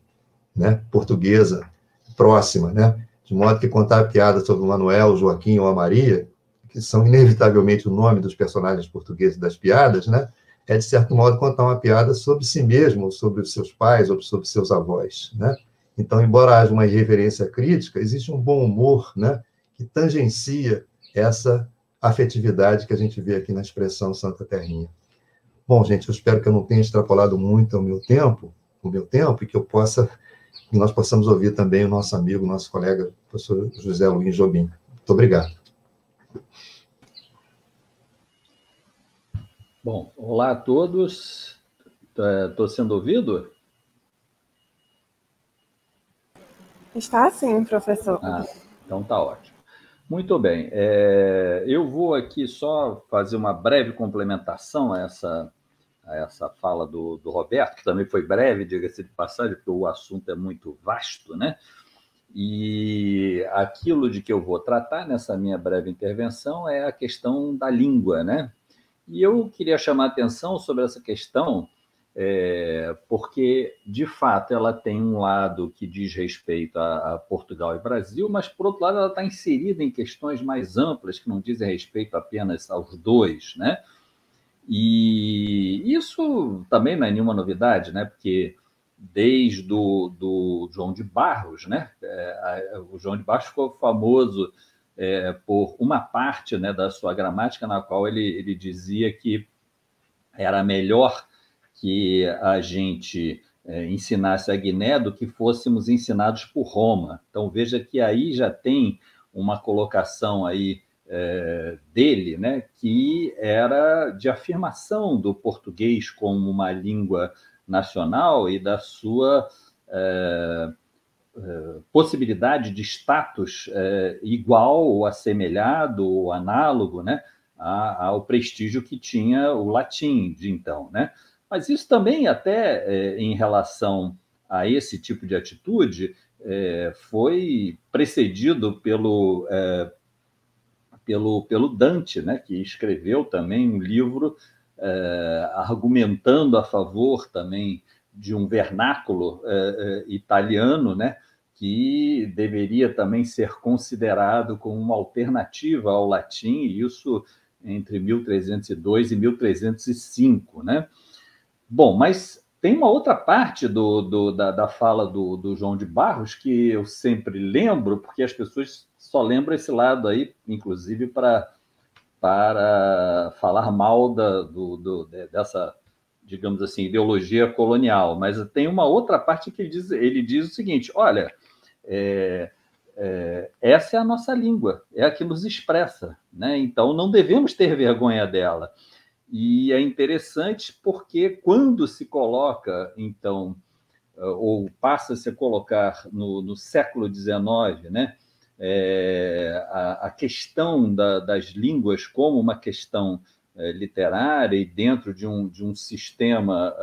né, portuguesa próxima, né, de modo que contar piada sobre o Manuel, o Joaquim ou a Maria, que são inevitavelmente o nome dos personagens portugueses das piadas, né, é, de certo modo, contar uma piada sobre si mesmo, ou sobre os seus pais, ou sobre seus avós, né. Então, embora haja uma irreverência crítica, existe um bom humor, né, que tangencia essa afetividade que a gente vê aqui na expressão Santa Terrinha. Bom, gente, eu espero que eu não tenha extrapolado muito o meu tempo, e que nós possamos ouvir também o nosso amigo, nosso colega, o professor José Luiz Jobim. Muito obrigado. Bom, olá a todos. Estou sendo ouvido? Está sim, professor. Então tá ótimo. Muito bem. Eu vou aqui só fazer uma breve complementação a essa fala do Roberto, que também foi breve, diga-se de passagem, porque o assunto é muito vasto, né? E aquilo de que eu vou tratar nessa minha breve intervenção é a questão da língua, né? E eu queria chamar a atenção sobre essa questão, porque, de fato, ela tem um lado que diz respeito a Portugal e Brasil, mas, por outro lado, ela está inserida em questões mais amplas, que não dizem respeito apenas aos dois, né? E isso também não é nenhuma novidade, né? Porque desde do João de Barros, né? O João de Barros ficou famoso por uma parte, né, da sua gramática, na qual ele dizia que era melhor que a gente ensinasse a Guiné do que fôssemos ensinados por Roma. Então, veja que aí já tem uma colocação aí dele, né, que era de afirmação do português como uma língua nacional e da sua possibilidade de status igual ou assemelhado ou análogo, né, ao prestígio que tinha o latim de então, né? Mas isso também, até em relação a esse tipo de atitude, foi precedido pelo Dante, né, que escreveu também um livro argumentando a favor também de um vernáculo italiano, né, que deveria também ser considerado como uma alternativa ao latim, e isso entre 1302 e 1305, né? Bom, mas tem uma outra parte da fala do João de Barros que eu sempre lembro, porque as pessoas só lembram esse lado aí, inclusive para falar mal dessa, digamos assim, ideologia colonial. Mas tem uma outra parte que ele diz o seguinte: olha, essa é a nossa língua, é a que nos expressa, né? Então não devemos ter vergonha dela. E é interessante porque quando se coloca, então, ou passa a se colocar no século XIX, né, a questão das línguas como uma questão literária e dentro de um sistema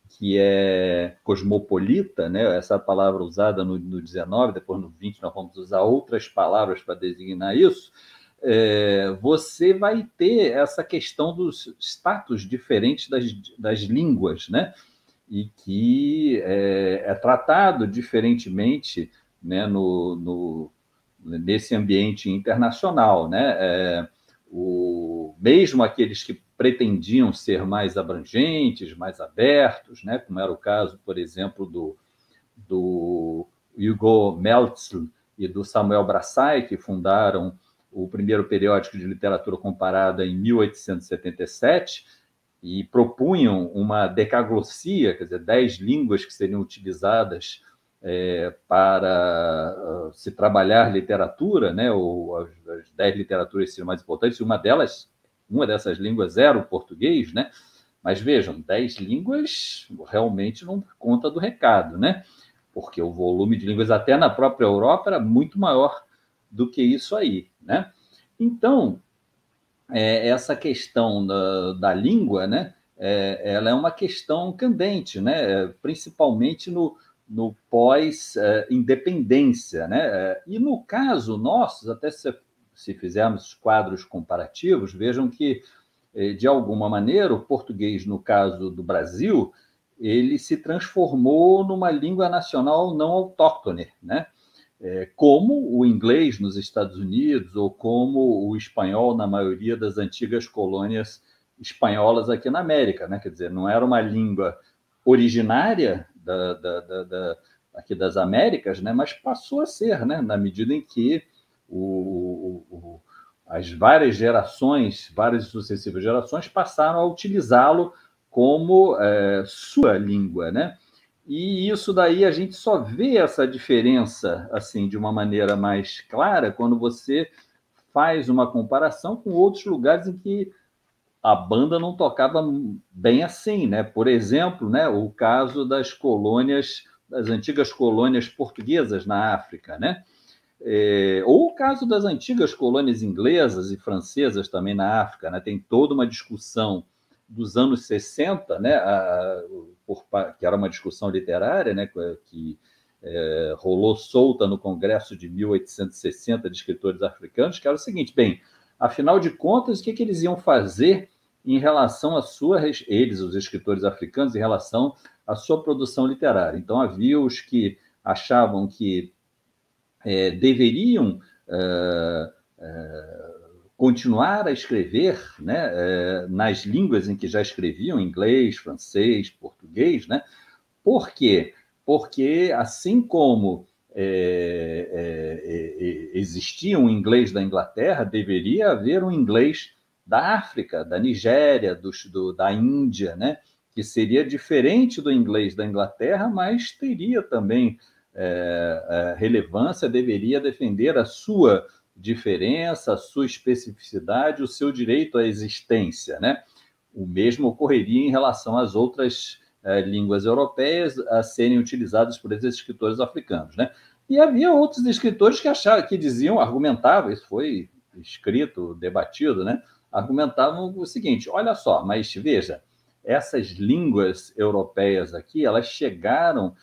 que é cosmopolita, né, essa palavra usada no XIX, depois no XX nós vamos usar outras palavras para designar isso, você vai ter essa questão dos status diferentes das línguas, né? E que é tratado diferentemente, né, nesse ambiente internacional, né? Mesmo aqueles que pretendiam ser mais abrangentes, mais abertos, né? Como era o caso, por exemplo, do Hugo Meltzl e do Samuel Brassai, que fundaram o primeiro periódico de literatura comparada em 1877, e propunham uma decaglossia, quer dizer, 10 línguas que seriam utilizadas para se trabalhar literatura, né, ou as 10 literaturas seriam mais importantes, uma dessas línguas era o português, né? Mas vejam, 10 línguas realmente não conta do recado, né? Porque o volume de línguas até na própria Europa era muito maior do que isso aí, né? Então, essa questão da língua, né, ela é uma questão candente, né, principalmente no pós-independência, né? E no caso nosso, até se fizermos quadros comparativos, vejam que, de alguma maneira, o português, no caso do Brasil, ele se transformou numa língua nacional não autóctone, né? Como o inglês nos Estados Unidos ou como o espanhol na maioria das antigas colônias espanholas aqui na América, né? Quer dizer, não era uma língua originária aqui das Américas, né? Mas passou a ser, né? Na medida em que as várias sucessivas gerações passaram a utilizá-lo como sua língua, né? E isso daí a gente só vê essa diferença assim de uma maneira mais clara quando você faz uma comparação com outros lugares em que a banda não tocava bem assim, né? Por exemplo, né, o caso das antigas colônias portuguesas na África, né? Ou o caso das antigas colônias inglesas e francesas também na África, né? Tem toda uma discussão dos anos 60, né, que era uma discussão literária, né, que rolou solta no Congresso de 1860 de escritores africanos, que era o seguinte: bem, afinal de contas, o que eles iam fazer em relação à eles, os escritores africanos, em relação à sua produção literária? Então, havia os que achavam que deveriam continuar a escrever, né, nas línguas em que já escreviam, inglês, francês, português, né? Por quê? Porque, assim como existia um inglês da Inglaterra, deveria haver um inglês da África, da Nigéria, da Índia, né? Que seria diferente do inglês da Inglaterra, mas teria também relevância, deveria defender a sua diferença, a sua especificidade, o seu direito à existência, né? O mesmo ocorreria em relação às outras línguas europeias a serem utilizadas por esses escritores africanos, né? E havia outros escritores que argumentavam, isso foi escrito, debatido, né? argumentavam o seguinte: olha só, mas veja, essas línguas europeias aqui, elas chegaram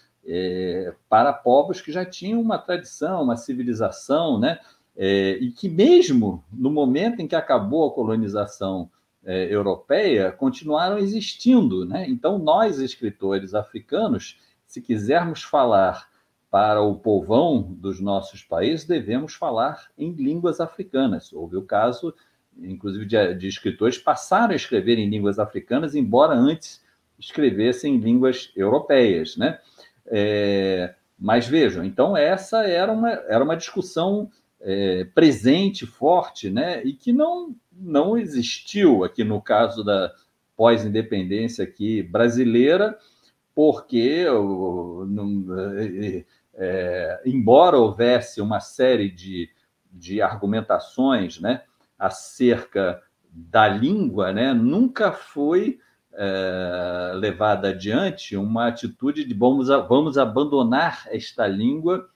para povos que já tinham uma tradição, uma civilização, né? E que mesmo no momento em que acabou a colonização europeia, continuaram existindo, né? Então, nós, escritores africanos, se quisermos falar para o povão dos nossos países, devemos falar em línguas africanas. Houve o caso, inclusive, de escritores passaram a escrever em línguas africanas, embora antes escrevessem em línguas europeias, né? Mas vejam, então essa era uma discussão presente, forte, né? E que não existiu aqui no caso da pós-independência aqui brasileira, porque embora houvesse uma série de argumentações, né, acerca da língua, né, nunca foi levada adiante uma atitude de vamos abandonar esta língua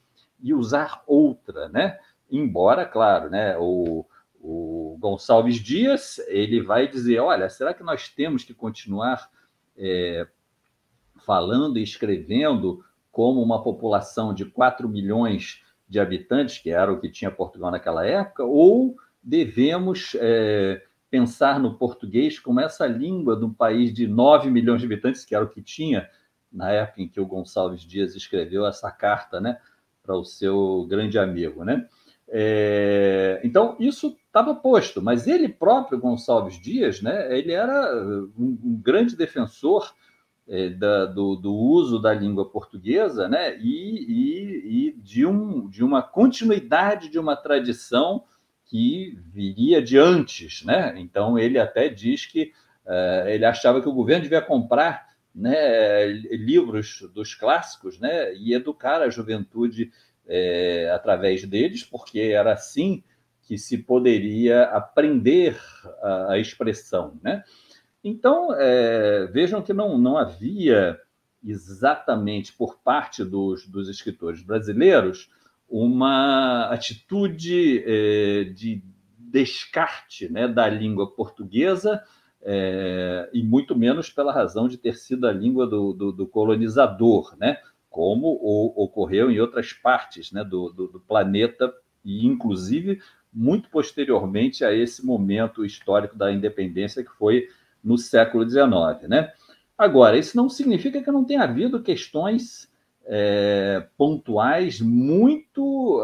e usar outra, né? Embora, claro, né, o Gonçalves Dias ele vai dizer, olha, será que nós temos que continuar falando e escrevendo como uma população de 4 milhões de habitantes, que era o que tinha Portugal naquela época, ou devemos pensar no português como essa língua de um país de 9 milhões de habitantes, que era o que tinha na época em que o Gonçalves Dias escreveu essa carta, né, para o seu grande amigo, né? Então, isso estava posto, mas ele próprio, Gonçalves Dias, né, ele era um grande defensor do uso da língua portuguesa, né, e de uma continuidade de uma tradição que viria de antes, né? Então, ele até diz que ele achava que o governo devia comprar, né, livros dos clássicos, né, e educar a juventude através deles, porque era assim que se poderia aprender a expressão, né? Então, vejam que não havia exatamente por parte dos escritores brasileiros uma atitude de descarte, né, da língua portuguesa, e muito menos pela razão de ter sido a língua do colonizador, né, como ocorreu em outras partes, né, do planeta, e inclusive muito posteriormente a esse momento histórico da independência, que foi no século XIX, né? Agora, isso não significa que não tenha havido questões pontuais muito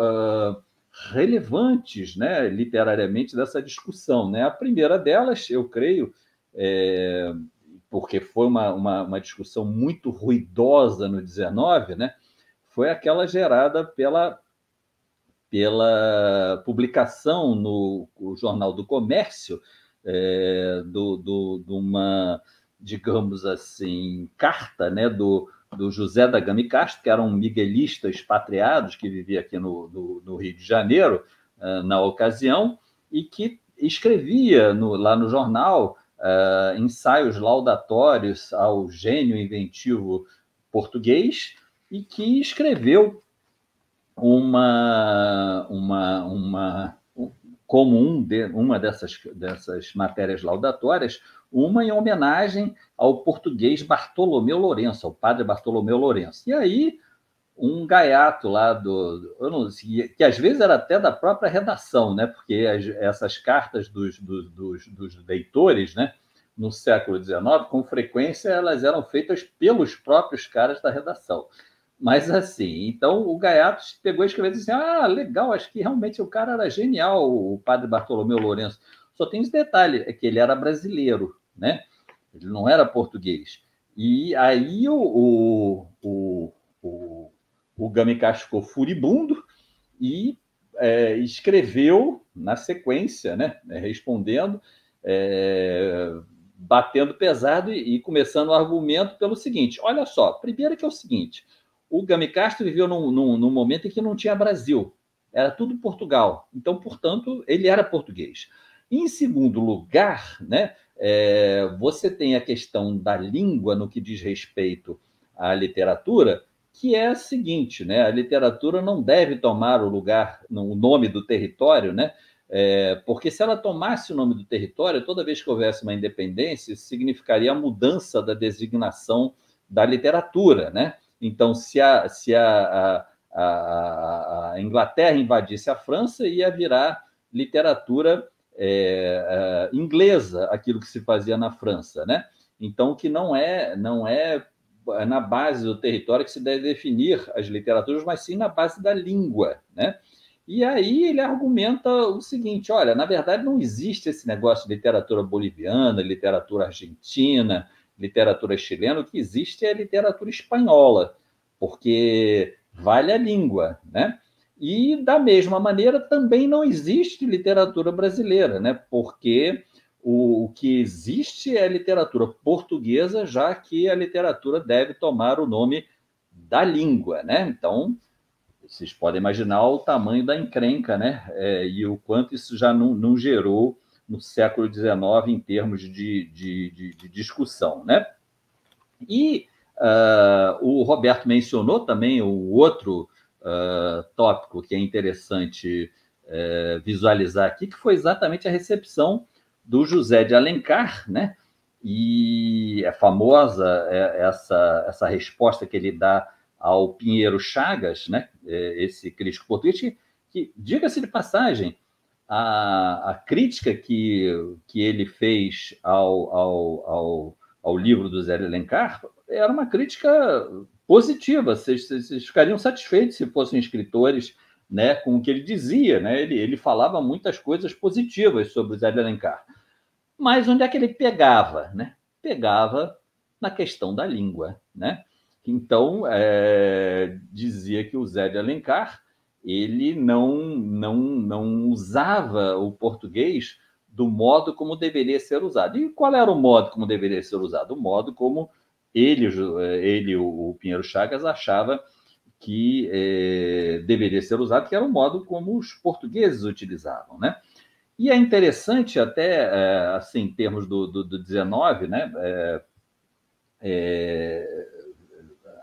relevantes, né, literariamente, dessa discussão, né? A primeira delas, eu creio, porque foi uma discussão muito ruidosa no XIX, né, foi aquela gerada pela publicação no Jornal do Comércio de uma, digamos assim, carta, né, do José da Gama e Castro, que era um miguelista expatriado que vivia aqui no Rio de Janeiro, na ocasião, e que escrevia lá no jornal ensaios laudatórios ao gênio inventivo português, e que escreveu como uma dessas matérias laudatórias, uma em homenagem ao português Bartolomeu Lourenço, ao padre Bartolomeu Lourenço. E aí, um gaiato lá eu não sei, que às vezes era até da própria redação, né? Porque essas cartas dos leitores, né, no século XIX, com frequência, elas eram feitas pelos próprios caras da redação. Mas assim, então o gaiato pegou e escreveu assim: legal, acho que realmente o cara era genial, o padre Bartolomeu Lourenço. Só tem esse detalhe, é que ele era brasileiro, né? Ele não era português. E aí o Gama e Castro ficou furibundo e escreveu na sequência, né? Respondendo, batendo pesado e começando o argumento pelo seguinte: olha só, primeiro que é o seguinte, o Gama e Castro viveu num momento em que não tinha Brasil, era tudo Portugal, então, portanto, ele era português. Em segundo lugar, né, você tem a questão da língua no que diz respeito à literatura, que é a seguinte, né, a literatura não deve tomar o nome do território, né, Porque se ela tomasse o nome do território, toda vez que houvesse uma independência, isso significaria a mudança da designação da literatura, né? Então, se a Inglaterra invadisse a França, ia virar literatura inglesa, aquilo que se fazia na França, né? Então, que não é na base do território que se deve definir as literaturas, mas sim na base da língua, né? E aí ele argumenta o seguinte: olha, na verdade não existe esse negócio de literatura boliviana, literatura argentina, literatura chilena, o que existe é a literatura espanhola, porque vale a língua, né? E, da mesma maneira, também não existe literatura brasileira, né? Porque o que existe é a literatura portuguesa, já que a literatura deve tomar o nome da língua, né? Então, vocês podem imaginar o tamanho da encrenca, né? E o quanto isso já não gerou no século XIX em termos de discussão, né? E o Roberto mencionou também o outro tópico que é interessante visualizar aqui, que foi exatamente a recepção do José de Alencar, né? E é famosa essa resposta que ele dá ao Pinheiro Chagas, né? Esse crítico português, que diga-se de passagem, a crítica que ele fez ao livro do Zé de Alencar era uma crítica positiva. Vocês ficariam satisfeitos se fossem escritores, né, com o que ele dizia, né? Ele falava muitas coisas positivas sobre o Zé de Alencar. Mas onde é que ele pegava, né? Pegava na questão da língua, né? Então, dizia que o Zé de Alencar ele não usava o português do modo como deveria ser usado. E qual era o modo como deveria ser usado? O modo como ele o Pinheiro Chagas, achava que deveria ser usado, que era o modo como os portugueses utilizavam, né? E é interessante até, assim, em termos do 19, né?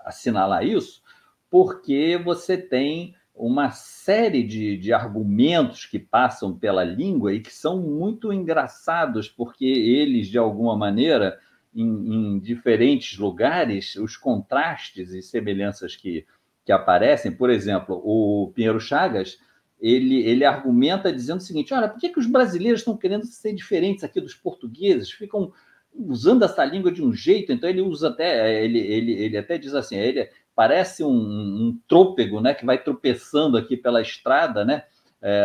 Assinalar isso, porque você tem uma série de argumentos que passam pela língua e que são muito engraçados, porque eles, de alguma maneira, em diferentes lugares, os contrastes e semelhanças que aparecem. Por exemplo, o Pinheiro Chagas, ele argumenta dizendo o seguinte: olha, por que os brasileiros estão querendo ser diferentes aqui dos portugueses? Ficam usando essa língua de um jeito. Então ele usa até, ele até diz assim, ele parece um trôpego, né, que vai tropeçando aqui pela estrada, né,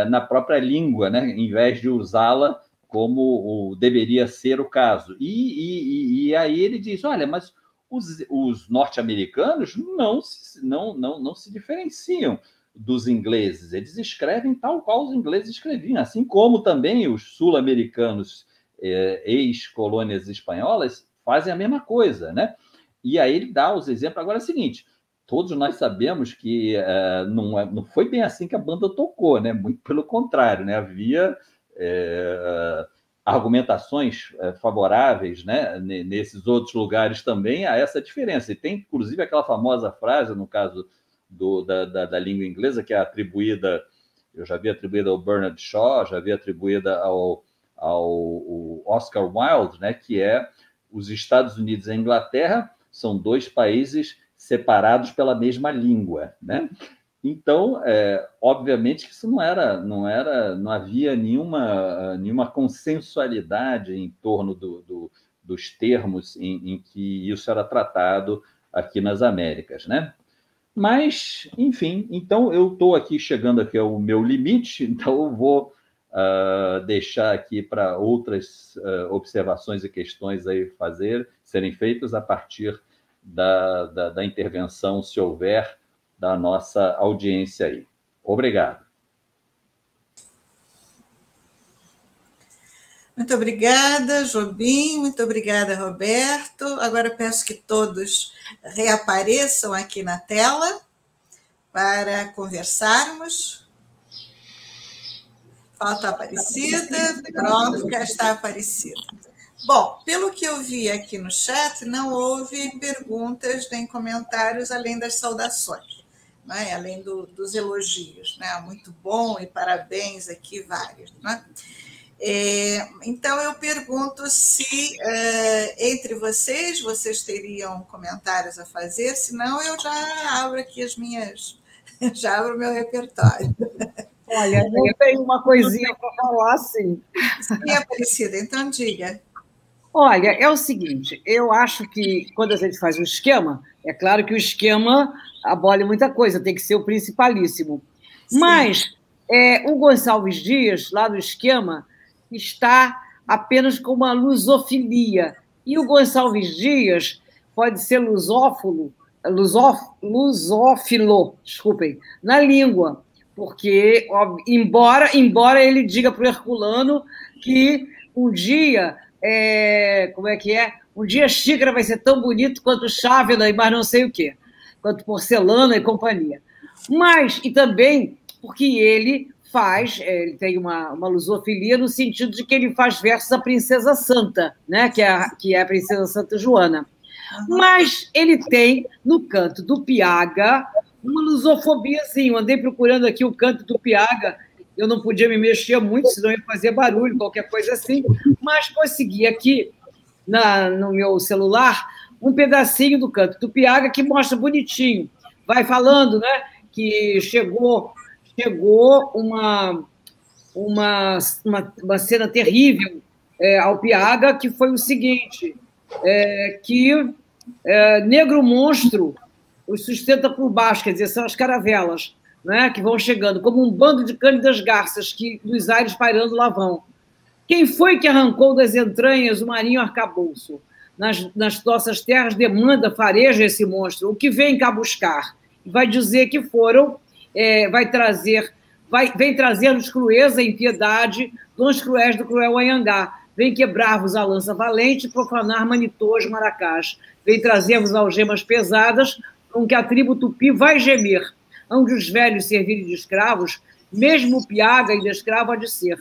na própria língua, né, em vez de usá-la como deveria ser o caso. E aí ele diz: olha, mas os norte-americanos não se diferenciam dos ingleses, eles escrevem tal qual os ingleses escreviam, assim como também os sul-americanos ex-colônias espanholas fazem a mesma coisa, né? E aí ele dá os exemplos. Agora é o seguinte: todos nós sabemos que não foi bem assim que a banda tocou, né? Muito pelo contrário, né? Havia argumentações favoráveis, né? Nesses outros lugares também a essa diferença. E tem, inclusive, aquela famosa frase, no caso da língua inglesa, que é atribuída, eu já havia atribuído ao Bernard Shaw, já havia atribuída ao Oscar Wilde, né, que é: os Estados Unidos e a Inglaterra são dois países separados pela mesma língua, né? Então, obviamente que isso não havia nenhuma consensualidade em torno dos termos em que isso era tratado aqui nas Américas, né? Mas, enfim, então eu estou aqui chegando aqui ao meu limite, então eu vou deixar aqui para outras observações e questões aí serem feitas a partir da intervenção, se houver, da nossa audiência aí. Obrigado. Muito obrigada, Jobim, muito obrigada, Roberto. Agora peço que todos reapareçam aqui na tela para conversarmos. Falta a Aparecida, pronto, já está Aparecida. Bom, pelo que eu vi aqui no chat, não houve perguntas nem comentários além das saudações. né? Além dos elogios, né? Muito bom e parabéns aqui, vários. Né? Então, eu pergunto se entre vocês teriam comentários a fazer, senão eu já abro aqui já abro o meu repertório. Olha, eu tenho uma coisinha para falar, sim. Sim, Aparecida, então diga. Olha, é o seguinte, eu acho que quando a gente faz um esquema, é claro que o esquema abole muita coisa, tem que ser o principalíssimo. Sim. Mas o Gonçalves Dias, lá no esquema, está apenas com uma lusofilia. E o Lusófilo, pode ser lusófilo, desculpem, na língua, porque, embora ele diga para o Herculano que um dia, um dia xícara vai ser tão bonito quanto chávena e mais não sei o quê, quanto porcelana e companhia. Mas, e também porque ele tem uma lusofilia no sentido de que ele faz versos à Princesa Santa, né? que é a Princesa Santa Joana. Mas ele tem, no canto do Piaga, uma lusofobiazinha. Eu andei procurando aqui o canto do Piaga, eu não podia me mexer muito, senão ia fazer barulho, qualquer coisa assim, mas consegui aqui, no meu celular, um pedacinho do canto do Piaga que mostra bonitinho. Vai falando, né, que chegou uma cena terrível ao Piaga, que foi o seguinte, negro monstro os sustenta por baixo, quer dizer, são as caravelas, né, que vão chegando, como um bando de cândidas garças que dos ares pairando lá vão. Quem foi que arrancou das entranhas o marinho arcabouço? Nas nossas terras demanda, fareja esse monstro, o que vem cá buscar? Vai dizer que foram, vem trazer-nos crueza e impiedade, dons cruéis do cruel Anhangá. Vem quebrar-vos a lança valente, profanar manitôs maracás. Vem trazer-vos algemas pesadas, com que a tribo tupi vai gemer. Onde os velhos servirem de escravos, mesmo o Piaga ainda escravo há de ser.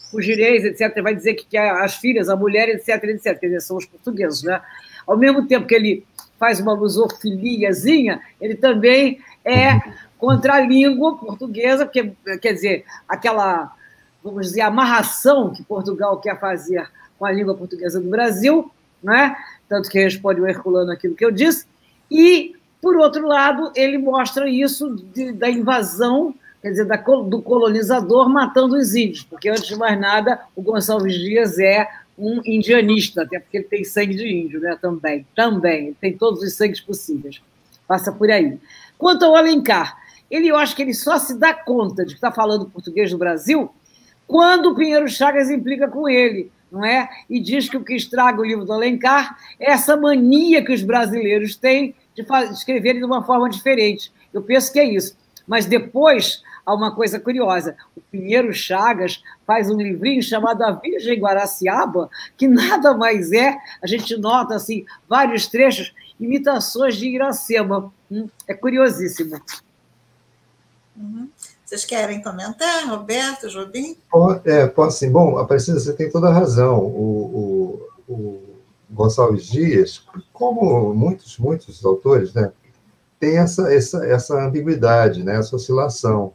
Fugireis, etc. Vai dizer que as filhas, a mulher, etc, etc. Quer dizer, são os portugueses, né? Ao mesmo tempo que ele faz uma lusofiliazinha, ele também é contra a língua portuguesa, porque, quer dizer, aquela, vamos dizer, amarração que Portugal quer fazer com a língua portuguesa do Brasil, né? Tanto que responde o Herculano aquilo que eu disse, e, por outro lado, ele mostra isso da invasão, quer dizer, do colonizador matando os índios, porque, antes de mais nada, o Gonçalves Dias é um indianista, até porque ele tem sangue de índio, né? Também, ele tem todos os sangues possíveis, passa por aí. Quanto ao Alencar, eu acho que ele só se dá conta de que está falando português do Brasil quando o Pinheiro Chagas implica com ele, não é? E diz que o que estraga o livro do Alencar é essa mania que os brasileiros têm de escreverem de uma forma diferente. Eu penso que é isso. Mas depois há uma coisa curiosa. O Pinheiro Chagas faz um livrinho chamado A Virgem Guaraciaba, que nada mais é, a gente nota assim, vários trechos, imitações de Iracema. É curiosíssimo. Vocês querem comentar, Roberto, Jobim? Posso sim. Bom, Aparecida, você tem toda a razão. O Gonçalves Dias, como muitos autores, né, tem essa ambiguidade, né, essa oscilação.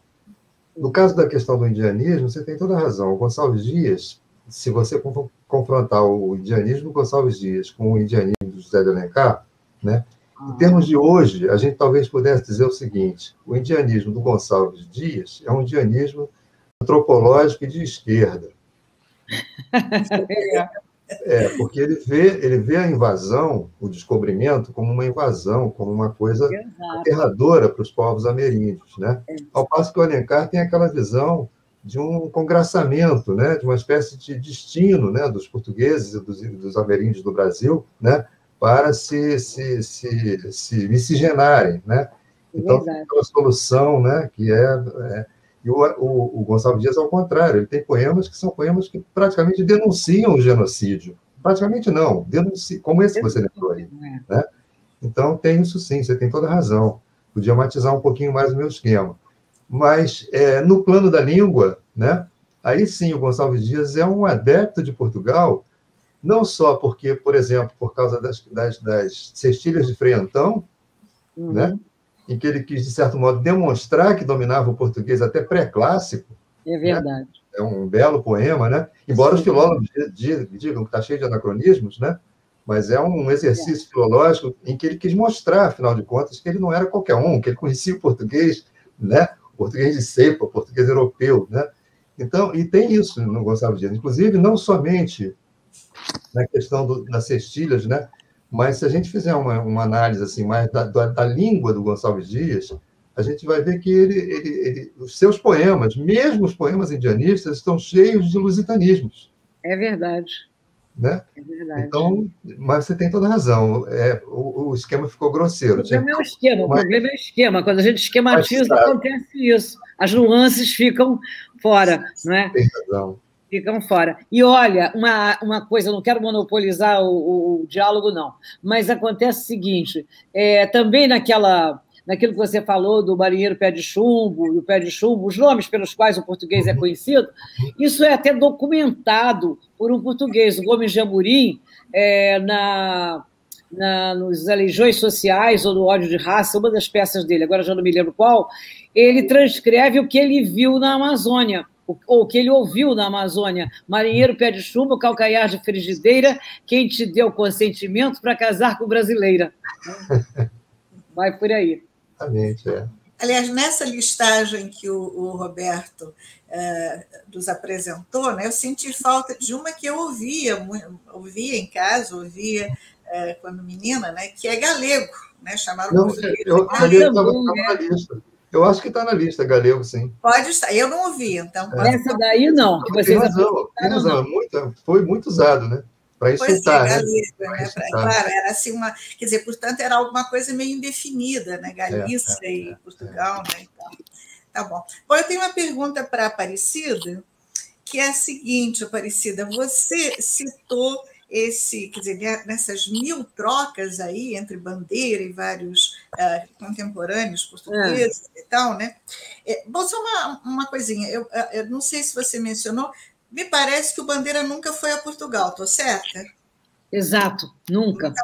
No caso da questão do indianismo, você tem toda a razão. O Gonçalves Dias, se você confrontar o indianismo do Gonçalves Dias com o indianismo do José de Alencar, né, em termos de hoje, a gente talvez pudesse dizer o seguinte: o indianismo do Gonçalves Dias é um indianismo antropológico e de esquerda. Porque ele vê a invasão, o descobrimento, como uma invasão, como uma coisa aterradora para os povos ameríndios, né? Ao passo que o Alencar tem aquela visão de um congraçamento, né? De uma espécie de destino, né? Dos portugueses e dos ameríndios do Brasil, né? Para se miscigenarem, né? Então, tem uma solução, né? Que e o Gonçalves Dias, ao contrário, ele tem poemas que são poemas que praticamente denunciam o genocídio. Praticamente não, denunciam, como esse que você lembrou aí. Né? Então, tem isso sim, você tem toda a razão. Podia matizar um pouquinho mais o meu esquema. Mas, no plano da língua, né? Aí sim, o Gonçalves Dias é um adepto de Portugal, não só porque, por exemplo, por causa das cestilhas de Frei Antão, né? em que ele quis, de certo modo, demonstrar que dominava o português até pré-clássico. É verdade. Né? É um belo poema, né? Embora os filólogos digam que está cheio de anacronismos, né? Mas é um exercício filológico em que ele quis mostrar, afinal de contas, que ele não era qualquer um, que ele conhecia o português, né? O português de cepa, o português europeu, né? Então, e tem isso no Gonçalves Dias, inclusive não somente na questão das cestilhas, né? Mas se a gente fizer uma análise assim mais da língua do Gonçalves Dias, a gente vai ver que os seus poemas, mesmo os poemas indianistas, estão cheios de lusitanismos. É verdade. Né? É verdade. Então, mas você tem toda a razão. O esquema ficou grosseiro. O problema é o esquema. O problema é o esquema. Quando a gente esquematiza, acontece isso. As nuances ficam fora, não é? Tem razão. Ficam fora. E olha, uma coisa, eu não quero monopolizar o diálogo, não, mas acontece o seguinte, também naquilo que você falou do marinheiro pé de chumbo, os nomes pelos quais o português é conhecido, isso é até documentado por um português, o Gomes de Amorim, nos Aleijões Sociais ou no Ódio de Raça, uma das peças dele, agora já não me lembro qual, ele transcreve o que ele viu na Amazônia, ou o que ele ouviu na Amazônia. Marinheiro pé de chumbo, calcanhar de frigideira, quem te deu consentimento para casar com brasileira. Vai por aí. Exatamente, Aliás, nessa listagem que o Roberto nos apresentou, né, eu senti falta de uma que eu ouvia em casa, quando menina, né, que é galego, né, chamaram o português. Galego estava na lista. Eu acho que está na lista, galego, sim. Pode estar, eu não ouvi, então. Essa daí não. Que vocês tem razão. Foi muito usado, né? Para insultar. Galego, né? Claro, era assim quer dizer, portanto, era alguma coisa meio indefinida, né? Galícia e Portugal, né? Então, tá bom. Bom, eu tenho uma pergunta para a Aparecida, que é a seguinte, Aparecida, você citou quer dizer, nessas 1000 trocas aí entre bandeira e vários contemporâneos portugueses e tal, né? Bom, só uma coisinha, eu não sei se você mencionou, me parece que o Bandeira nunca foi a Portugal, estou certa? Exato, nunca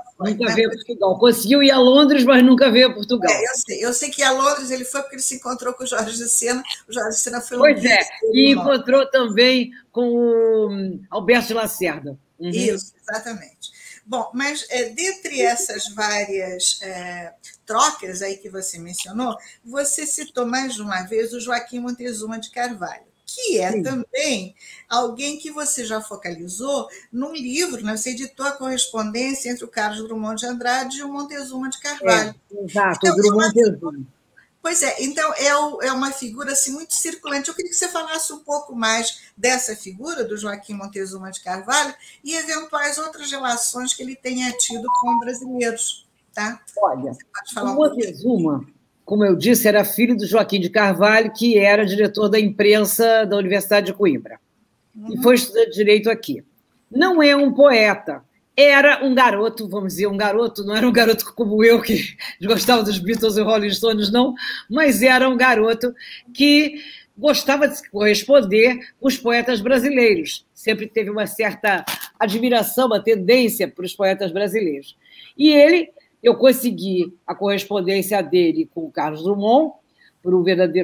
veio a Portugal. Conseguiu ir a Londres, mas nunca veio a Portugal. Eu sei que a Londres ele foi porque ele se encontrou com o Jorge de Sena. O Jorge de Sena foi Pois é, e encontrou também com o Alberto de Lacerda. Uhum. Isso, exatamente. Bom, mas dentre essas várias trocas aí que você mencionou, você citou mais de uma vez o Joaquim Montezuma de Carvalho, que é também alguém que você já focalizou num livro, né? Você editou a correspondência entre o Carlos Drummond de Andrade e o Montezuma de Carvalho. Exato, então, o Drummond Montezuma. Pois é, então é uma figura assim, muito circulante. Eu queria que você falasse um pouco mais dessa figura do Joaquim Montezuma de Carvalho e eventuais outras relações que ele tenha tido com brasileiros. Tá? Olha, o Montezuma, como eu disse, era filho do Joaquim de Carvalho, que era diretor da imprensa da Universidade de Coimbra. E foi estudar direito aqui. Não é um poeta. Era um garoto, vamos dizer, não era um garoto como eu, que gostava dos Beatles e Rolling Stones, não, mas era um garoto que gostava de corresponder com os poetas brasileiros. Sempre teve uma certa admiração, uma tendência para os poetas brasileiros. E eu consegui a correspondência dele com o Carlos Drummond,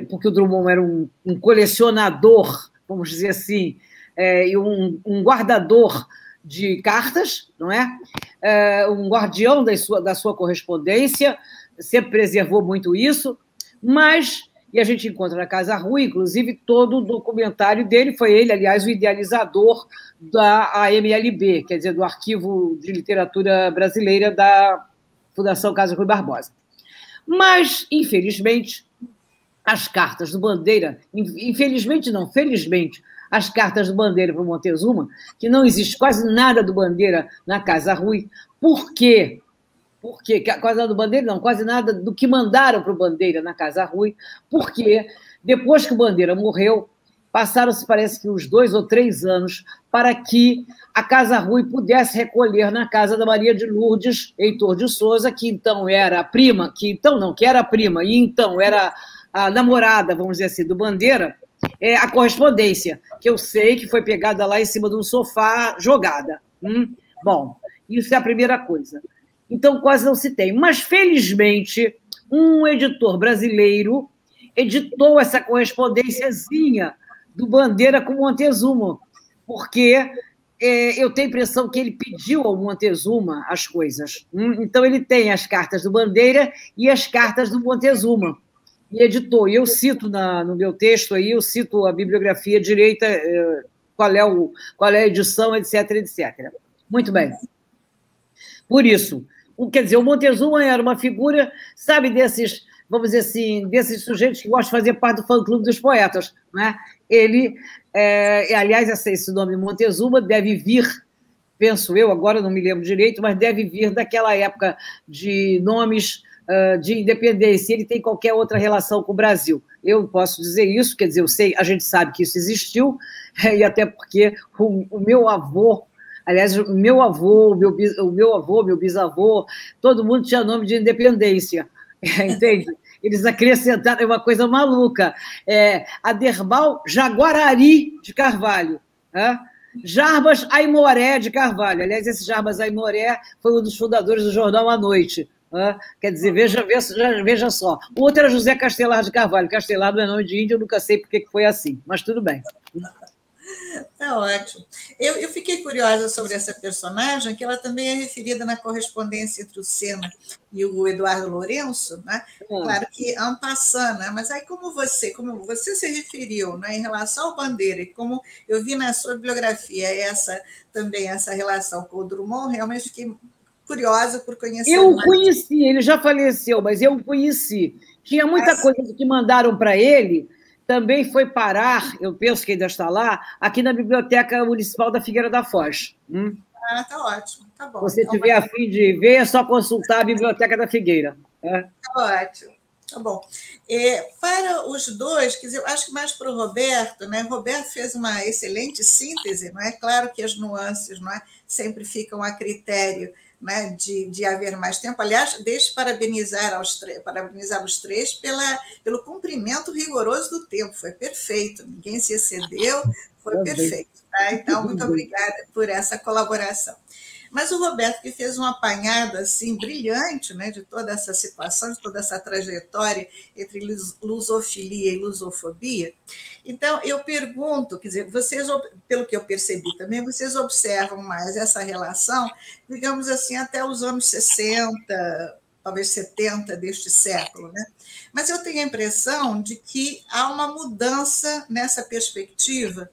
porque o Drummond era um colecionador, vamos dizer assim, e um guardador de cartas, não é? Um guardião da sua correspondência, sempre preservou muito isso, e a gente encontra na Casa Rui, inclusive, todo o documentário dele, foi ele, aliás, o idealizador da AMLB, quer dizer, do Arquivo de Literatura Brasileira da Fundação Casa Rui Barbosa. Mas, infelizmente, as cartas do Bandeira, infelizmente não, felizmente, as cartas do Bandeira para o Montezuma, que não existe quase nada do Bandeira na Casa Rui. Por quê? Porque quase nada do Bandeira, não, quase nada do que mandaram para o Bandeira na Casa Rui, porque depois que o Bandeira morreu, passaram-se, parece que uns 2 ou 3 anos, para que a Casa Rui pudesse recolher na casa da Maria de Lourdes Heitor de Souza, que então era a prima, que era a prima, e então era a namorada, vamos dizer assim, do Bandeira, a correspondência, que eu sei que foi pegada lá em cima de um sofá, jogada. Bom, isso é a primeira coisa. Então, quase não se tem. Mas, felizmente, um editor brasileiro editou essa correspondênciazinha do Bandeira com Montezuma, porque eu tenho a impressão que ele pediu ao Montezuma as coisas. Então, ele tem as cartas do Bandeira e as cartas do Montezuma, e editou. E eu cito no meu texto aí, eu cito a bibliografia direita, qual é a edição, etc, etc. Muito bem. Por isso, quer dizer, o Montezuma era uma figura, sabe, desses, vamos dizer assim, desses sujeitos que gostam de fazer parte do fã-clube dos poetas, né? Ele, aliás, esse nome Montezuma deve vir, penso eu, agora não me lembro direito, mas deve vir daquela época de nomes de independência. Ele tem qualquer outra relação com o Brasil. Eu posso dizer isso, quer dizer, eu sei, a gente sabe que isso existiu, e até porque o meu avô, aliás, o meu avô, meu bisavô, todo mundo tinha nome de independência, entende? Eles acrescentaram, é uma coisa maluca, Aderbal Jaguarari de Carvalho, Jarbas Aimoré de Carvalho. Aliás, esse Jarbas Aimoré foi um dos fundadores do jornal À Noite. Quer dizer, veja só. O outro era José Castelar de Carvalho. Castelar não é nome de índio, eu nunca sei por que foi assim, mas tudo bem. Tá ótimo. Eu fiquei curiosa sobre essa personagem, que ela também é referida na correspondência entre o Senna e o Eduardo Lourenço, né? Claro que en passant, né? Mas aí como você se referiu, né, em relação ao Bandeira, e como eu vi na sua bibliografia também essa relação com o Drummond, realmente fiquei curiosa por conhecer. Eu o conheci, ele já faleceu, mas eu o conheci. Tinha muita coisa que mandaram para ele, também foi parar, eu penso que ainda está lá, aqui na Biblioteca Municipal da Figueira da Foz. Tá ótimo, tá bom. Se você tiver a fim de ver, é só consultar a Biblioteca da Figueira. Tá ótimo, tá bom. Para os dois, quer dizer, eu acho que mais para o Roberto, né? O Roberto fez uma excelente síntese, não é? Claro que as nuances, não é, sempre ficam a critério, né, de haver mais tempo. Aliás, deixe parabenizar os três pelo cumprimento rigoroso do tempo. Foi perfeito, ninguém se excedeu, foi perfeito. Tá? Então, muito obrigada por essa colaboração. Mas o Roberto, que fez um apanhado assim, brilhante, né, de toda essa situação, de toda essa trajetória entre lusofilia e lusofobia. Então, eu pergunto, quer dizer, vocês, pelo que eu percebi também, vocês observam mais essa relação, digamos assim, até os anos 60, talvez 70 deste século, né? Mas eu tenho a impressão de que há uma mudança nessa perspectiva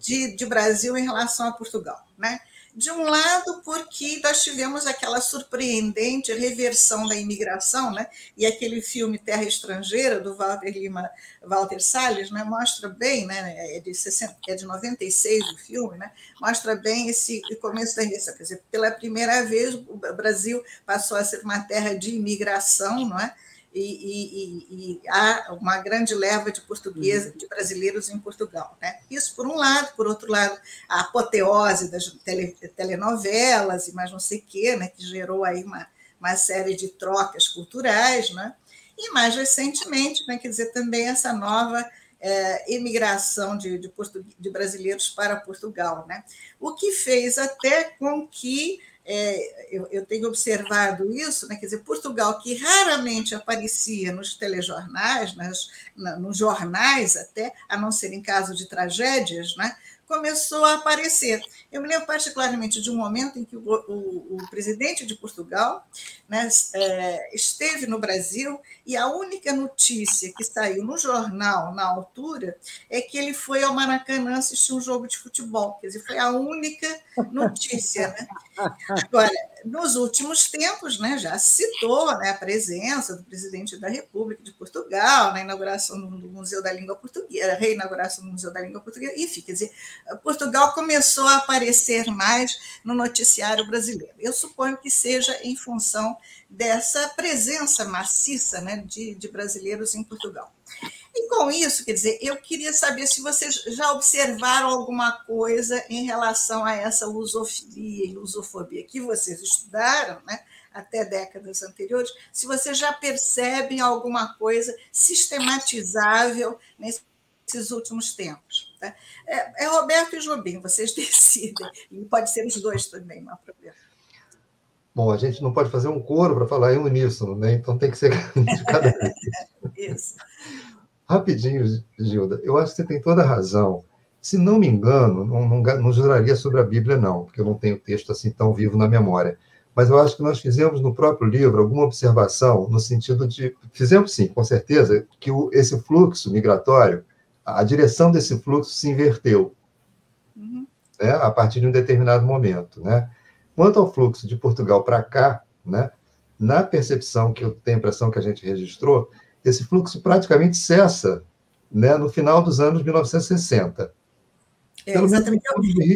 de Brasil em relação a Portugal, né? De um lado, porque nós tivemos aquela surpreendente reversão da imigração, né? E aquele filme Terra Estrangeira, do Walter Salles, né? Mostra bem, né? É de 96 o filme, né? Mostra bem esse começo da imigração. Quer dizer, pela primeira vez, o Brasil passou a ser uma terra de imigração, não é? E há uma grande leva de portugueses, de brasileiros em Portugal, né? Isso por um lado, por outro lado, a apoteose das telenovelas e mais não sei o quê, né? Que gerou aí uma série de trocas culturais, né? E mais recentemente, né? Quer dizer, também essa nova imigração de brasileiros para Portugal, né? O que fez até com que eu tenho observado isso, né? Quer dizer, Portugal, que raramente aparecia nos telejornais, nos jornais até, a não ser em caso de tragédias, né? Começou a aparecer. Eu me lembro particularmente de um momento em que o presidente de Portugal, né, esteve no Brasil, e a única notícia que saiu no jornal na altura é que ele foi ao Maracanã assistir um jogo de futebol. Quer dizer, foi a única notícia, né? Agora, nos últimos tempos, né, já citou, né, a presença do presidente da República de Portugal, na inauguração do Museu da Língua Portuguesa, a reinauguração do Museu da Língua Portuguesa, enfim, quer dizer, Portugal começou a aparecer mais no noticiário brasileiro. Eu suponho que seja em função dessa presença maciça, né, de brasileiros em Portugal. E com isso, quer dizer, eu queria saber se vocês já observaram alguma coisa em relação a essa lusofilia e lusofobia que vocês estudaram, né, até décadas anteriores, se vocês já percebem alguma coisa sistematizável nesses últimos tempos. Tá? Roberto e Jobim, vocês decidem, e pode ser os dois também, não há problema. Bom, a gente não pode fazer um coro para falar em uníssono, né? Então tem que ser de cada vez. Isso. Rapidinho, Gilda, eu acho que você tem toda a razão. Se não me engano, não juraria sobre a Bíblia, não, porque eu não tenho texto assim tão vivo na memória. Mas eu acho que nós fizemos no próprio livro alguma observação no sentido de... Fizemos, sim, com certeza, que esse fluxo migratório, a direção desse fluxo se inverteu, né, a partir de um determinado momento, né? Quanto ao fluxo de Portugal para cá, né, na percepção que eu tenho a impressão que a gente registrou, esse fluxo praticamente cessa, né, no final dos anos 1960. Exatamente.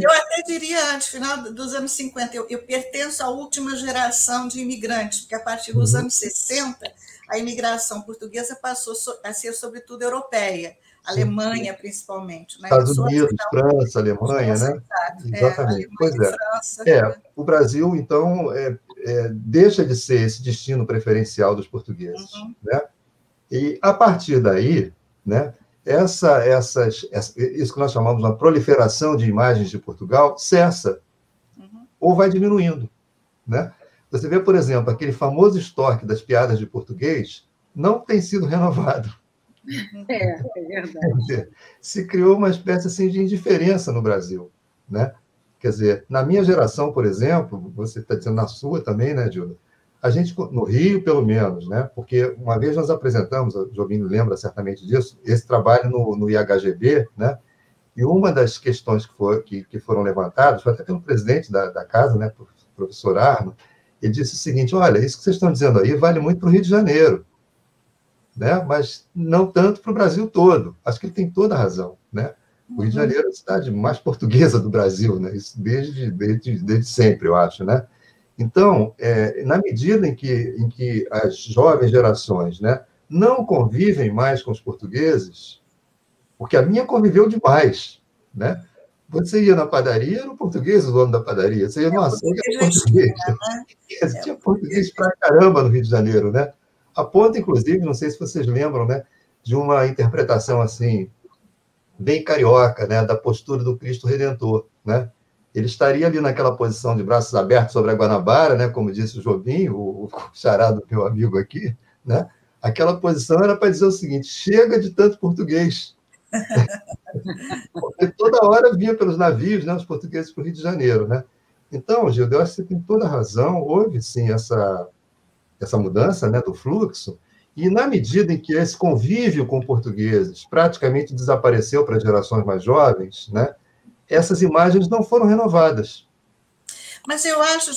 Eu até diria antes, final dos anos 50, eu pertenço à última geração de imigrantes, porque a partir dos anos 60, a imigração portuguesa passou a ser, sobretudo, europeia, Alemanha, principalmente. Né? Estados Unidos, França, Alemanha, né? Exatamente. Pois é. França, o Brasil, então, deixa de ser esse destino preferencial dos portugueses, né? E, a partir daí, né, isso que nós chamamos de uma proliferação de imagens de Portugal cessa, ou vai diminuindo, né? Você vê, por exemplo, aquele famoso estoque das piadas de português não tem sido renovado. É verdade. Se criou uma espécie assim, de indiferença no Brasil, né? Quer dizer, na minha geração, por exemplo, você está dizendo na sua também, né, Gilda? A gente, no Rio, pelo menos, né? Porque uma vez nós apresentamos, o Jobim lembra certamente disso, esse trabalho no IHGB, né? E uma das questões que foram levantadas foi até pelo presidente da casa, né, o professor Arno, ele disse o seguinte: olha, isso que vocês estão dizendo aí vale muito para o Rio de Janeiro, né? Mas não tanto para o Brasil todo. Acho que ele tem toda a razão, né? O Rio de Janeiro é a cidade mais portuguesa do Brasil, né? Isso desde sempre, eu acho, né? Então, na medida em que as jovens gerações, né, não convivem mais com os portugueses, porque a minha conviveu demais, né? Você ia na padaria, era o português o dono da padaria. Você ia no açougue, era português. Tinha português pra caramba no Rio de Janeiro, né? A ponto, inclusive, não sei se vocês lembram, né, de uma interpretação assim, bem carioca, né, da postura do Cristo Redentor, né? Ele estaria ali naquela posição de braços abertos sobre a Guanabara, né, como disse o Jobim, o xará do meu amigo aqui, né? Aquela posição era para dizer o seguinte: chega de tanto português. Porque toda hora vinha pelos navios, né, os portugueses para o Rio de Janeiro, né? Então, Gildo, eu acho que você tem toda a razão. Houve, sim, essa mudança, né, do fluxo, e na medida em que esse convívio com portugueses praticamente desapareceu para as gerações mais jovens, né, essas imagens não foram renovadas. Mas eu acho,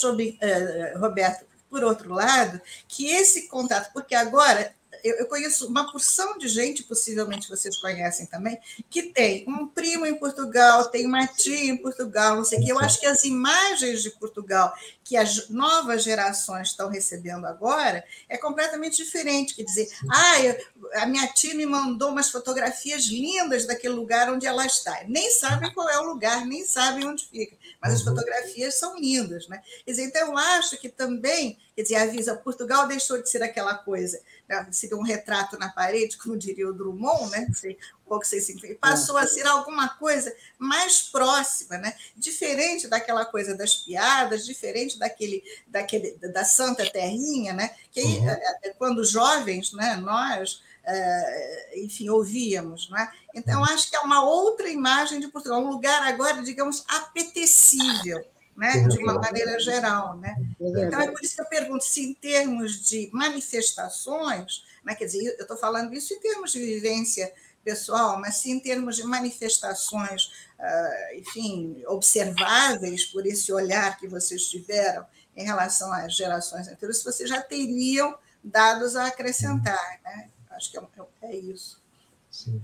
Roberto, por outro lado, que esse contato, porque agora eu conheço uma porção de gente, possivelmente vocês conhecem também, que tem um primo em Portugal, tem uma tia em Portugal, não sei o quê. Eu acho que as imagens de Portugal que as novas gerações estão recebendo agora é completamente diferente. Quer dizer, a minha tia me mandou umas fotografias lindas daquele lugar onde ela está. Nem sabem qual é o lugar, nem sabem onde fica, mas as fotografias são lindas, né? Quer dizer, então, eu acho que também, quer dizer, avisa, Portugal deixou de ser aquela coisa, né, seria um retrato na parede, como diria o Drummond, né? Passou a ser alguma coisa mais próxima, né? Diferente daquela coisa das piadas, diferente da Santa Terrinha, né? Que quando jovens, né, nós, enfim, ouvíamos, né? Então, acho que é uma outra imagem de Portugal, um lugar agora, digamos, apetecível, né, de uma maneira geral, né? Então, é por isso que eu pergunto se, em termos de manifestações, né, quer dizer, eu estou falando isso em termos de vivência pessoal, mas se em termos de manifestações, enfim, observáveis por esse olhar que vocês tiveram em relação às gerações anteriores, vocês já teriam dados a acrescentar, né? Acho que é isso. Sim.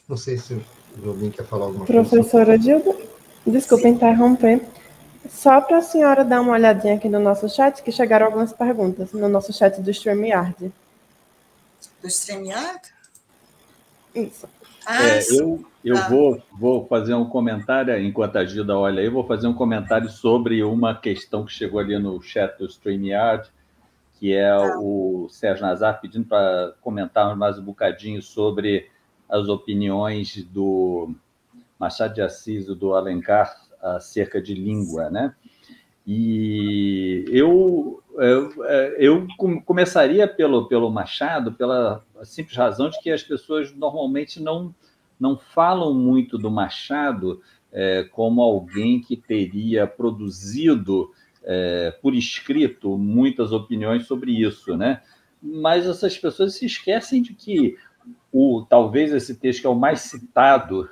Não sei se o Jobim quer falar alguma coisa. Professora Gilda, desculpa interromper. Só para a senhora dar uma olhadinha aqui no nosso chat, que chegaram algumas perguntas no nosso chat do StreamYard. Do StreamYard? Isso. Eu vou fazer um comentário, enquanto a Gilda olha aí, vou fazer um comentário sobre uma questão que chegou ali no chat do StreamYard, que é o Sérgio Nazar pedindo para comentar mais um bocadinho sobre as opiniões do Machado de Assis e do Alencar acerca de língua, né? E eu começaria pelo Machado, pela simples razão de que as pessoas normalmente não falam muito do Machado como alguém que teria produzido por escrito muitas opiniões sobre isso, né? Mas essas pessoas se esquecem de que talvez esse texto que é o mais citado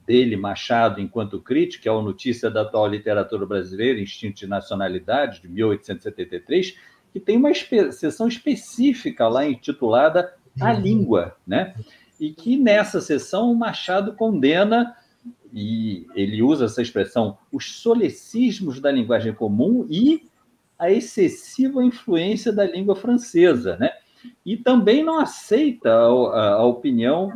dele, Machado, enquanto crítico, que é o Notícia da Atual Literatura Brasileira, Instinto de Nacionalidade, de 1873, que tem uma seção específica lá intitulada A Língua, né? E que nessa seção o Machado condena, e ele usa essa expressão, os solecismos da linguagem comum e a excessiva influência da língua francesa, né? E também não aceita a opinião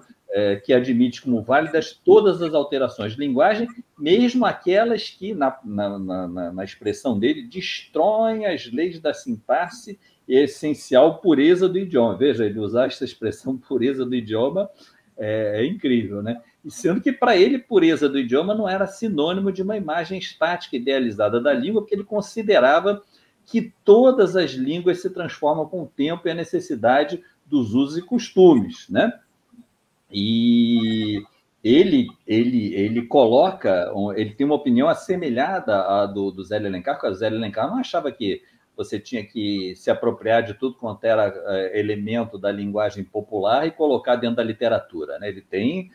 que admite como válidas todas as alterações de linguagem, mesmo aquelas que, na expressão dele, destroem as leis da sintaxe e a essencial pureza do idioma. Veja, ele usar essa expressão pureza do idioma é incrível, né? E sendo que, para ele, pureza do idioma não era sinônimo de uma imagem estática idealizada da língua, porque ele considerava que todas as línguas se transformam com o tempo e a necessidade dos usos e costumes, né? E ele coloca, ele tem uma opinião assemelhada à do Zé Alencar, porque o Zé Alencar não achava que você tinha que se apropriar de tudo quanto era elemento da linguagem popular e colocar dentro da literatura, né? Ele tem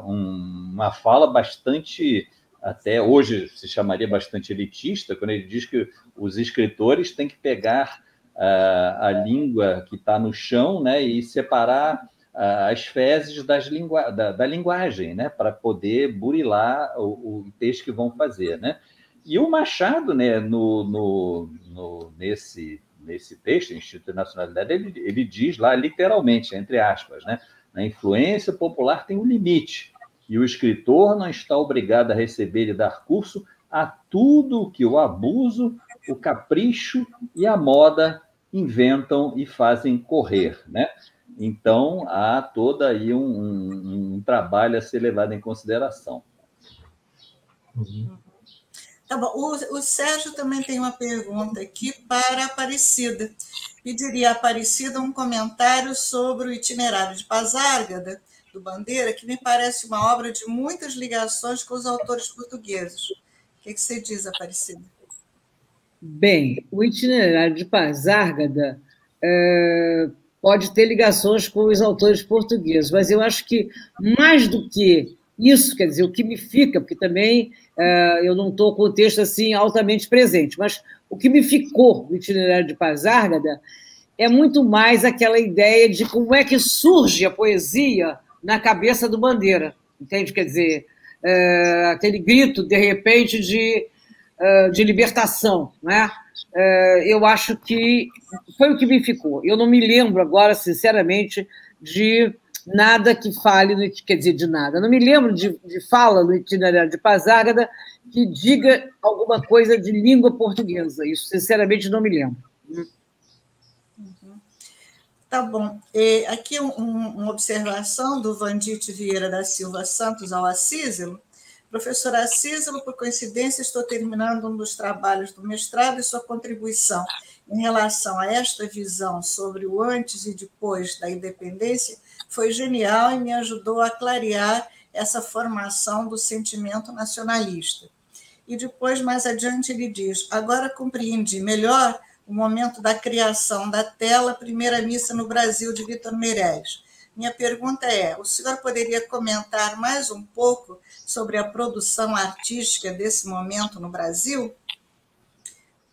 uma fala bastante, até hoje se chamaria bastante elitista, quando ele diz que os escritores têm que pegar a língua que está no chão, né, e separar as fezes da linguagem, né, para poder burilar o texto que vão fazer, né? E o Machado, né, nesse texto, Instinto de Nacionalidade, ele diz lá, literalmente, entre aspas, né, a influência popular tem um limite, e o escritor não está obrigado a receber e dar curso a tudo que o abuso, o capricho e a moda inventam e fazem correr, né? Então, há todo aí um trabalho a ser levado em consideração. Tá bom. O Sérgio também tem uma pergunta aqui para a Aparecida. Pediria a Aparecida um comentário sobre o Itinerário de Pasárgada, do Bandeira, que me parece uma obra de muitas ligações com os autores portugueses. O que você diz, Aparecida? Bem, o Itinerário de Pasárgada pode ter ligações com os autores portugueses, mas eu acho que, mais do que isso, quer dizer, o que me fica, porque também eu não estou com o texto assim altamente presente, mas o que me ficou do Itinerário de Pasárgada é muito mais aquela ideia de como é que surge a poesia na cabeça do Bandeira, entende? Quer dizer, aquele grito, de repente, de libertação, né? Eu acho que foi o que me ficou. Eu não me lembro agora, sinceramente, de nada que fale, quer dizer, de nada. Não me lembro de fala no Itinerário de Pasárgada que diga alguma coisa de língua portuguesa. Isso, sinceramente, não me lembro. Tá bom. Aqui uma observação do Vandite Vieira da Silva Santos ao Acísilo. Professor Acísilo, por coincidência, estou terminando um dos trabalhos do mestrado e sua contribuição em relação a esta visão sobre o antes e depois da independência foi genial e me ajudou a clarear essa formação do sentimento nacionalista. E depois, mais adiante, ele diz: agora compreendi melhor o momento da criação da tela Primeira Missa no Brasil, de Vítor Meirelles. Minha pergunta é: o senhor poderia comentar mais um pouco sobre a produção artística desse momento no Brasil?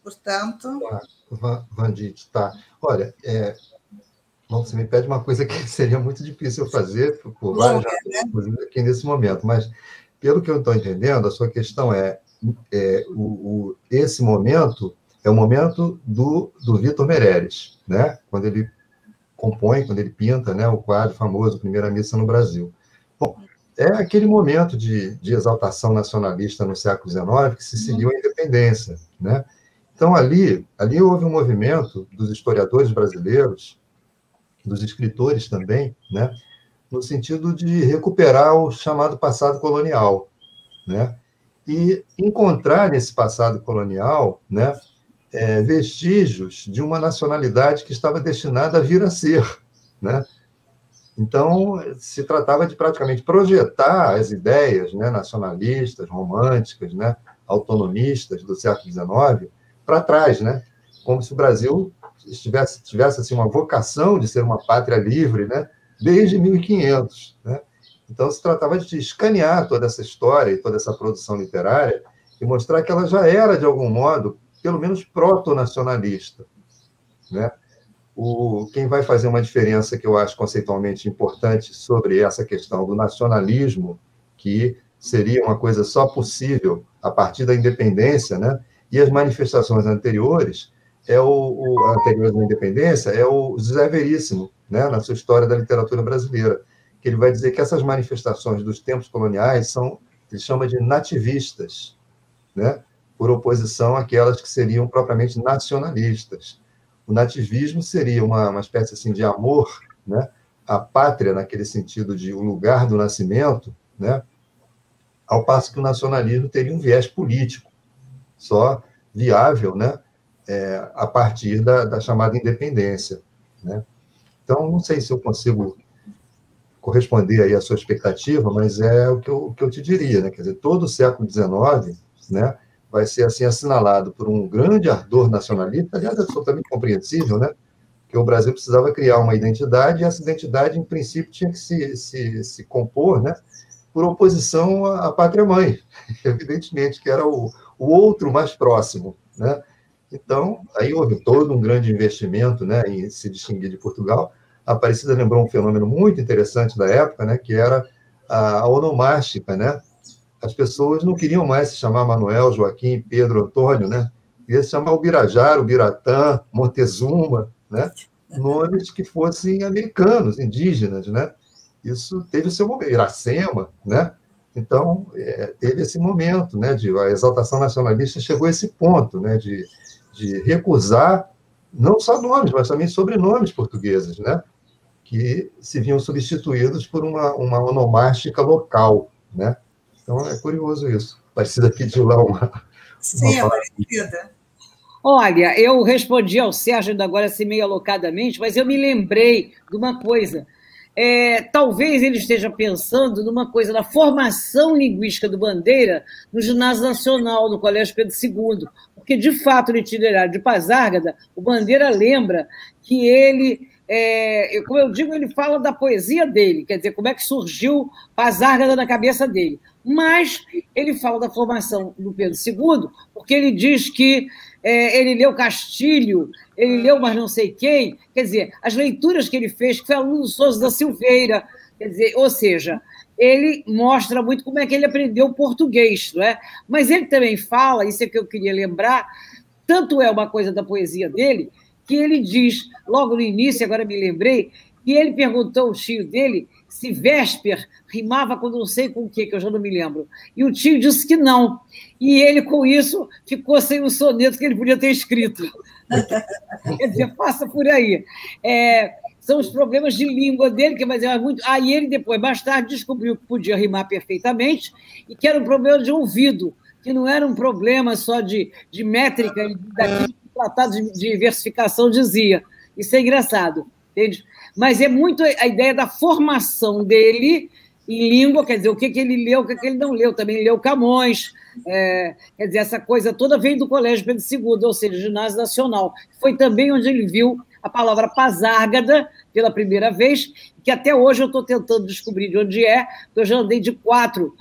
Portanto... Vandite, tá. Olha, você me pede uma coisa que seria muito difícil eu fazer, por vários motivos aqui nesse momento, mas, pelo que eu estou entendendo, a sua questão esse momento é o momento do Vítor Meirelles, né? Quando ele compõe, quando ele pinta, né, o quadro famoso Primeira Missa no Brasil. Bom, é aquele momento de exaltação nacionalista no século XIX que se seguiu à independência, né? Então, ali houve um movimento dos historiadores brasileiros, dos escritores também, né, no sentido de recuperar o chamado passado colonial, né? e encontrar nesse passado colonial, né, vestígios de uma nacionalidade que estava destinada a vir a ser, né? Então, se tratava de praticamente projetar as ideias, né, nacionalistas, românticas, né, autonomistas do século XIX para trás, né? Como se o Brasil tivesse assim, uma vocação de ser uma pátria livre, né, desde 1500, né? Então, se tratava de escanear toda essa história e toda essa produção literária e mostrar que ela já era, de algum modo, pelo menos proto-nacionalista, né? Quem vai fazer uma diferença que eu acho conceitualmente importante sobre essa questão do nacionalismo, que seria uma coisa só possível a partir da independência, né? E as manifestações anteriores, anteriores à independência, é o José Veríssimo, né? Na sua História da Literatura Brasileira, que ele vai dizer que essas manifestações dos tempos coloniais ele chama de nativistas, né? Por oposição àquelas que seriam propriamente nacionalistas. O nativismo seria uma espécie assim, de amor, né, à pátria, naquele sentido de o lugar do nascimento, né, ao passo que o nacionalismo teria um viés político, só viável, né, a partir da chamada independência, né. Então, não sei se eu consigo corresponder aí à sua expectativa, mas é o que eu te diria, né, quer dizer, todo o século XIX, né, vai ser assim assinalado por um grande ardor nacionalista, aliás, é absolutamente compreensível, né? Que o Brasil precisava criar uma identidade, e essa identidade, em princípio, tinha que se compor, né? Por oposição à pátria-mãe, evidentemente, que era o outro mais próximo, né? Então, aí houve todo um grande investimento, né, em se distinguir de Portugal. A Aparecida lembrou um fenômeno muito interessante da época, né, que era a onomástica, né? As pessoas não queriam mais se chamar Manuel, Joaquim, Pedro, Antônio, né? Queria se chamar Ubirajara, Ubiratã, Montezuma, né? Nomes que fossem americanos, indígenas, né? Isso teve o seu momento, Iracema, né? Então, teve esse momento, né? A exaltação nacionalista chegou a esse ponto, né? De recusar não só nomes, mas também sobrenomes portugueses, né? Que se viam substituídos por uma onomástica local, né? Então, é curioso isso. Aparecida pediu lá Sim, Aparecida. Olha, eu respondi ao Sérgio ainda agora assim meio alocadamente, mas eu me lembrei de uma coisa. Talvez ele esteja pensando numa coisa da formação linguística do Bandeira no Ginásio Nacional, no Colégio Pedro II, porque, de fato, no itinerário de Pasárgada, o Bandeira lembra que ele... como eu digo, ele fala da poesia dele, quer dizer, como é que surgiu Pasárgada na cabeça dele. Mas ele fala da formação do Pedro II, porque ele diz que ele leu Castilho, ele leu mas não sei quem, quer dizer, as leituras que ele fez, que foi aluno do Sousa da Silveira, quer dizer, ou seja, ele mostra muito como é que ele aprendeu português, não é? Mas ele também fala, isso é que eu queria lembrar, tanto é uma coisa da poesia dele, que ele diz, logo no início, agora me lembrei, que ele perguntou ao tio dele se Vésper rimava com não sei com o que eu já não me lembro. E o tio disse que não. E ele, com isso, ficou sem o soneto que ele podia ter escrito. Quer dizer, passa por aí. São os problemas de língua dele, mas é muito... Aí ele, depois, mais tarde, descobriu que podia rimar perfeitamente e que era um problema de ouvido, que não era um problema só de métrica, daquilo que o tratado de versificação dizia. Isso é engraçado, entende? Mas é muito a ideia da formação dele em língua, quer dizer, o que ele leu, o que ele não leu. Também leu Camões, quer dizer, essa coisa toda veio do Colégio Pedro II, ou seja, Ginásio Nacional. Foi também onde ele viu a palavra Pasárgada pela primeira vez, que até hoje eu estou tentando descobrir de onde é, porque eu já andei de 4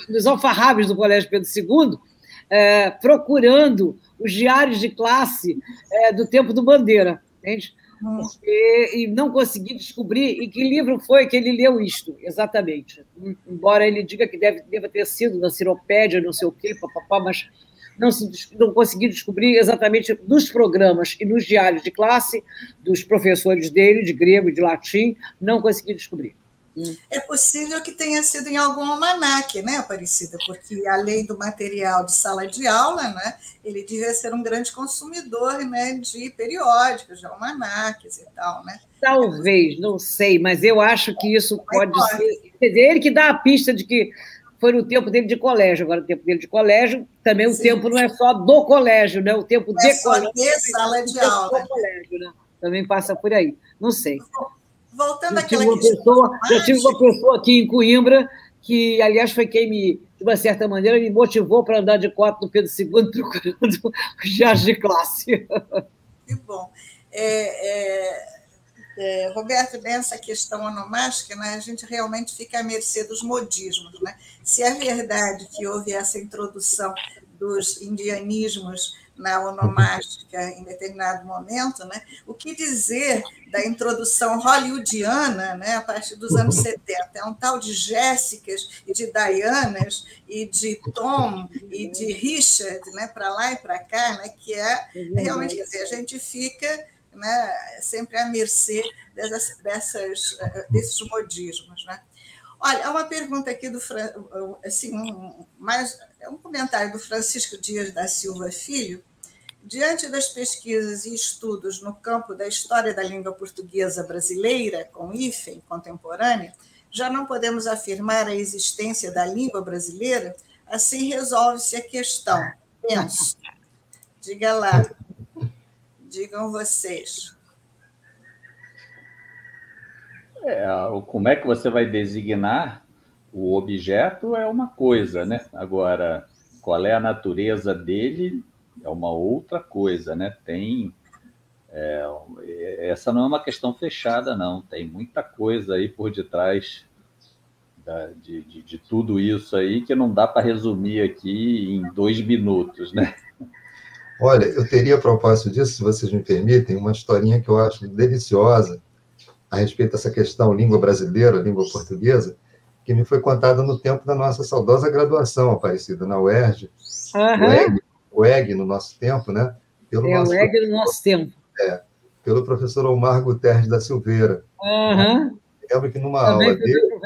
nos alfarrábios do Colégio Pedro II, procurando os diários de classe do tempo do Bandeira, entende? E não consegui descobrir em que livro foi que ele leu isto, exatamente. Embora ele diga que deva ter sido na Ciropédia, não sei o quê, papapá, mas não consegui descobrir exatamente nos programas e nos diários de classe dos professores dele, de grego e de latim, não consegui descobrir. É possível que tenha sido em algum almanaque, né, Aparecida? Porque, além do material de sala de aula, né, ele devia ser um grande consumidor, né, de periódicos, de almanaques e tal, né? Talvez, não sei, mas eu acho que isso pode ser... Quer dizer, ele que dá a pista de que foi no tempo dele de colégio. Agora, o tempo dele de colégio, também o tempo não é só do colégio, né? O tempo de colégio. De sala de aula. Colégio, né? Também passa por aí. Não sei. Voltando àquela questão. Já tive uma pessoa aqui em Coimbra, que, aliás, foi quem de uma certa maneira, me motivou para andar de coto no Pedro II, procurando viagem de classe. Que bom. Roberto, nessa questão onomástica, né, a gente realmente fica à mercê dos modismos. Né? Se é verdade que houve essa introdução dos indianismos na onomástica em determinado momento, né? O que dizer da introdução hollywoodiana, né, a partir dos anos 70? É um tal de Jéssicas e de Dianas e de Tom e de Richard, né, para lá e para cá, né, que realmente, quer dizer, a gente fica, né, sempre à mercê desses modismos. Né? Olha, há uma pergunta aqui assim, um comentário do Francisco Dias da Silva Filho. Diante das pesquisas e estudos no campo da história da língua portuguesa brasileira, com hífen contemporânea, já não podemos afirmar a existência da língua brasileira? Assim resolve-se a questão. Penso. Diga lá. Digam vocês. Como é que você vai designar o objeto é uma coisa, né? Agora, qual é a natureza dele é uma outra coisa, né? Essa não é uma questão fechada, não. Tem muita coisa aí por detrás de tudo isso aí que não dá para resumir aqui em 2 minutos, né? Olha, eu teria, a propósito disso, se vocês me permitem, uma historinha que eu acho deliciosa a respeito dessa questão língua brasileira, língua portuguesa, que me foi contada no tempo da nossa saudosa graduação, Aparecida, na UERJ. O EG, no nosso tempo, né? O EG no nosso tempo. Pelo professor Omar Guterres da Silveira. Eu lembro que numa aula dele...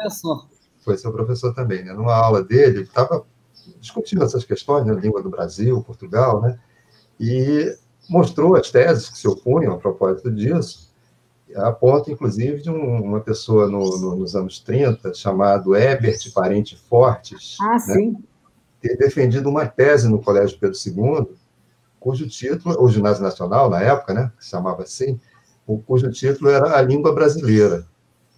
Foi seu professor também, né? Numa aula dele, estava discutindo essas questões, né? Língua do Brasil, Portugal, né? E mostrou as teses que se opunham a propósito disso, a ponto, inclusive, de uma pessoa nos anos 30, chamado Herbert Parente Fortes, sim. ter defendido uma tese no Colégio Pedro II, cujo título, o Ginásio Nacional, na época, né, que se chamava assim, cujo título era A Língua Brasileira.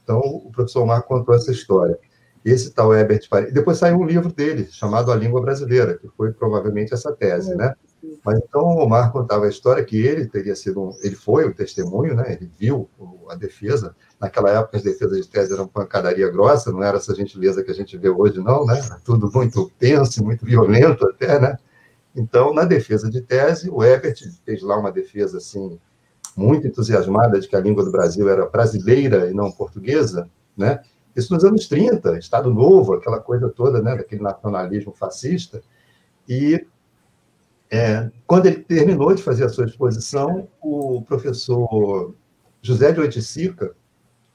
Então, o professor Omar contou essa história. Esse tal Herbert Parente... Depois saiu um livro dele, chamado A Língua Brasileira, que foi provavelmente essa tese, né? Mas então o Omar contava a história que ele teria sido... Ele foi o testemunho, né? Ele viu a defesa. Naquela época, as defesas de tese eram pancadaria grossa, não era essa gentileza que a gente vê hoje, não, né? Era tudo muito tenso, muito violento até, né? Então, na defesa de tese, o Herbert fez lá uma defesa, assim, muito entusiasmada de que a língua do Brasil era brasileira e não portuguesa, né? Isso nos anos 30, Estado Novo, aquela coisa toda, né, daquele nacionalismo fascista. E quando ele terminou de fazer a sua exposição, o professor José de Oiticica,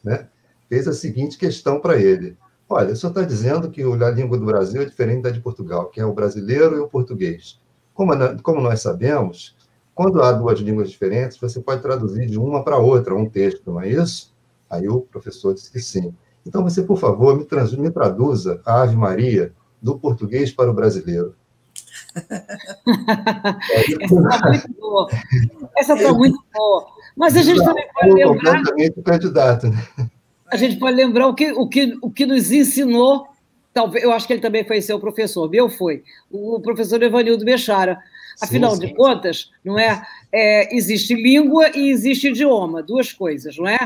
né, fez a seguinte questão para ele. Olha, o senhor está dizendo que a língua do Brasil é diferente da de Portugal, que é o brasileiro e o português. Como nós sabemos, quando há 2 línguas diferentes, você pode traduzir de uma para outra um texto, não é isso? Aí o professor disse que sim. Então, você, por favor, me traduza a Ave Maria do português para o brasileiro. Essa está muito boa. Mas a gente também pode lembrar... completamente o candidato, né? A gente pode lembrar o que nos ensinou, talvez, eu acho que ele também foi seu professor, meu foi, o professor Evanildo Bechara. Afinal de contas, não é? Existe língua e existe idioma, 2 coisas, não é?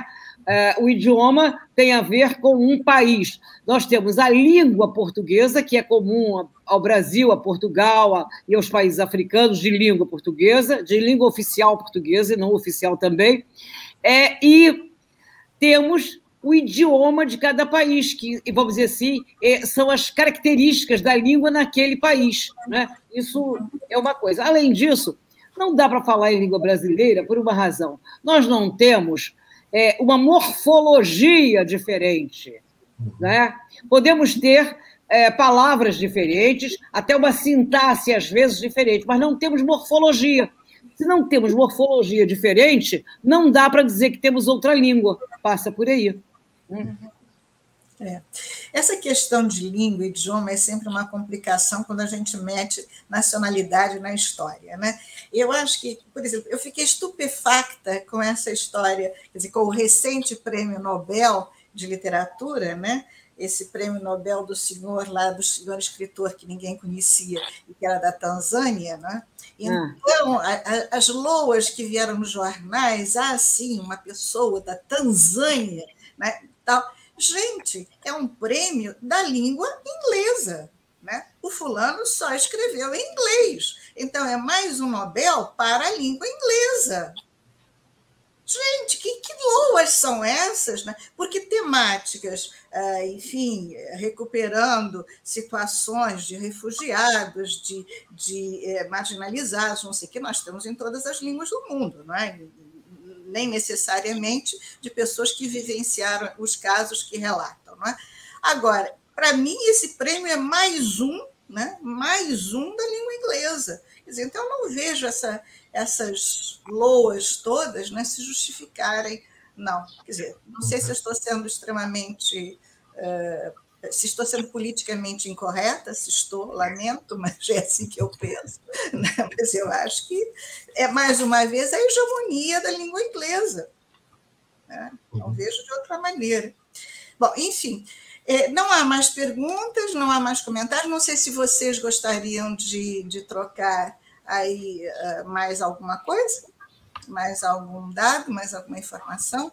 O idioma tem a ver com um país. Nós temos a língua portuguesa, que é comum ao Brasil, a Portugal e aos países africanos, de língua portuguesa, de língua oficial portuguesa e não oficial também. E temos o idioma de cada país, que, vamos dizer assim, são as características da língua naquele país, né? Isso é uma coisa. Além disso, não dá para falar em língua brasileira por uma razão. Nós não temos uma morfologia diferente, né? Podemos ter palavras diferentes, até uma sintaxe, às vezes, diferente, mas não temos morfologia. Se não temos morfologia diferente, não dá para dizer que temos outra língua. Passa por aí. Essa questão de língua e idioma é sempre uma complicação quando a gente mete nacionalidade na história, né? Eu acho que, por exemplo, eu fiquei estupefacta com essa história, quer dizer, com o recente Prêmio Nobel de Literatura, né? Esse Prêmio Nobel do senhor escritor que ninguém conhecia, e que era da Tanzânia, né? Então, as loas que vieram nos jornais, sim, uma pessoa da Tanzânia, né? Tal. Gente, é um prêmio da língua inglesa, né? O fulano só escreveu em inglês. Então, é mais um Nobel para a língua inglesa. Gente, que loas são essas, né? Porque temáticas, enfim, recuperando situações de refugiados, de marginalizados, não sei o que, nós temos em todas as línguas do mundo, não é? Nem necessariamente de pessoas que vivenciaram os casos que relatam. Não é? Agora, para mim, esse prêmio é mais um, né? Mais um da língua inglesa. Quer dizer, então, eu não vejo essas loas todas, né, se justificarem, não. Quer dizer, não sei se eu estou sendo extremamente... se estou sendo politicamente incorreta, se estou, lamento, mas é assim que eu penso. Né? Mas eu acho que é, mais uma vez, a hegemonia da língua inglesa. Né? Não vejo de outra maneira. Bom, enfim, não há mais perguntas, não há mais comentários. Não sei se vocês gostariam de trocar aí mais alguma coisa, mais algum dado, mais alguma informação.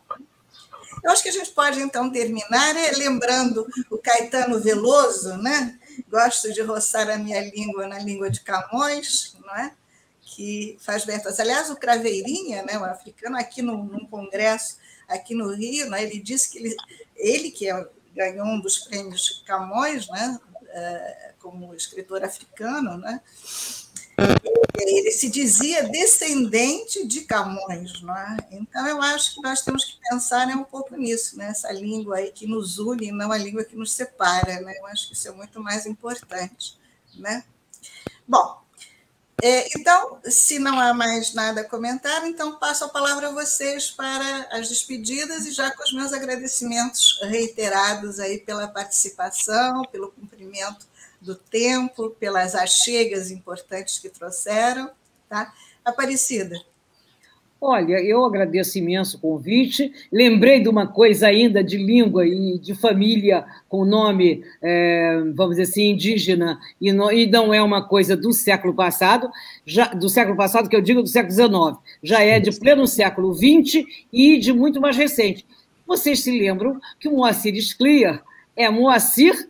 Eu acho que a gente pode, então, terminar lembrando o Caetano Veloso, né? Gosto de roçar a minha língua na língua de Camões, não é? Que faz vertas. Aliás, o Craveirinha, né, o africano, aqui num congresso aqui no Rio, né, ele disse que ele que ganhou um dos prêmios Camões, né, como escritor africano, né? Ele se dizia descendente de Camões, não é? Então, eu acho que nós temos que pensar um pouco nisso, né? Essa língua aí que nos une e não a língua que nos separa, né? Eu acho que isso é muito mais importante, né? Bom, então, se não há mais nada a comentar, então passo a palavra a vocês para as despedidas e já com os meus agradecimentos reiterados aí pela participação, pelo cumprimento do tempo, pelas achegas importantes que trouxeram. Tá? Aparecida. Olha, eu agradeço imenso o convite. Lembrei de uma coisa ainda de língua e de família com nome, vamos dizer assim, indígena, e não é uma coisa do século passado, do século passado, que eu digo do século XIX, já é de pleno século XX e de muito mais recente. Vocês se lembram que o Moacir Scliar é Moacir,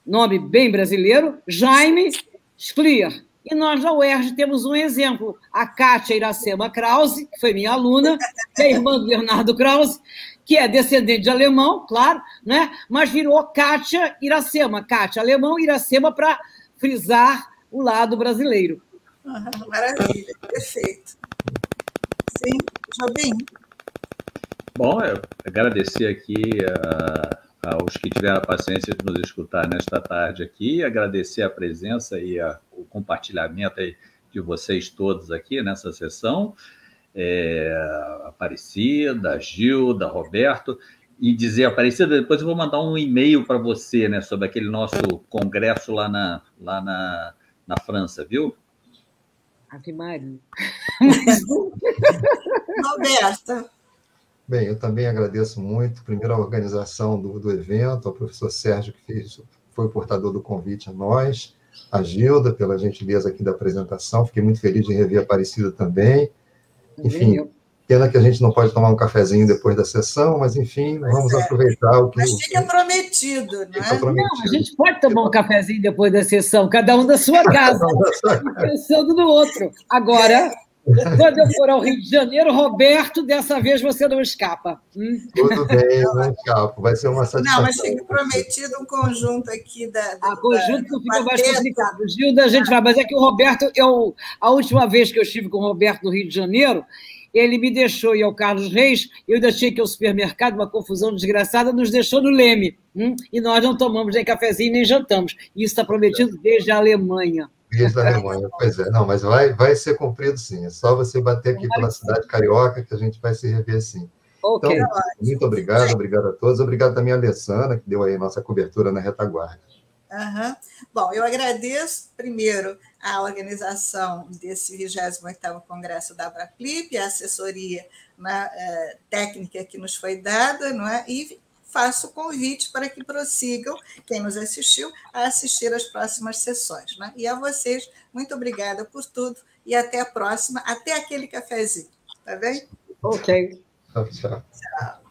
nome bem brasileiro, Jaime Scliar. E nós, na UERJ, temos um exemplo. A Kátia Iracema Krause, que foi minha aluna, que é irmã do Bernardo Krause, que é descendente de alemão, claro, né? Mas virou Kátia Iracema. Kátia alemão, Iracema para frisar o lado brasileiro. Maravilha, perfeito. Sim, Jobim. Bom, eu agradecer aqui aos que tiveram a paciência de nos escutar nesta tarde aqui, agradecer a presença e o compartilhamento aí de vocês todos aqui nessa sessão, Aparecida, Gilda, Roberto, e dizer, Aparecida, depois eu vou mandar um e-mail para você, né, sobre aquele nosso congresso lá na França, viu? Ave Maria. Roberto. Bem, eu também agradeço muito, primeiro, a organização do evento, ao professor Sérgio, que foi o portador do convite a nós, a Gilda, pela gentileza aqui da apresentação, fiquei muito feliz de rever a Aparecida também. Enfim, pena que a gente não pode tomar um cafezinho depois da sessão, mas, enfim, vamos aproveitar o que... Mas fica prometido, não é? Não, a gente pode tomar um cafezinho depois da sessão, cada um da sua casa, pensando no outro. Agora... Quando eu for ao Rio de Janeiro, Roberto, dessa vez você não escapa. Tudo bem, não escapo. Vai ser uma satisfação. Não, mas fica prometido um conjunto aqui conjunto que fica mais complicado. Gilda, a gente vai, mas é que o Roberto, a última vez que eu estive com o Roberto no Rio de Janeiro, ele me deixou ir ao Carlos Reis, eu ainda tinha que ir ao supermercado, uma confusão desgraçada, nos deixou no Leme. E nós não tomamos nem cafezinho, nem jantamos. Isso está prometido desde a Alemanha. Desde a Alemanha, pois é. Não, mas vai ser cumprido, sim. É só você bater aqui pela cidade carioca que a gente vai se rever, sim. Ok. Então, Muito obrigado, obrigado a todos. Obrigado também a Alessandra, que deu aí nossa cobertura na retaguarda. Uhum. Bom, eu agradeço, primeiro, a organização desse 28º Congresso da Abraclip, a assessoria, né, técnica que nos foi dada, não é? E faço o convite para que prossigam, quem nos assistiu, a assistir às próximas sessões. Né? E a vocês, muito obrigada por tudo e até a próxima, até aquele cafezinho. Tá bem? Ok. Tchau, tchau. Tchau.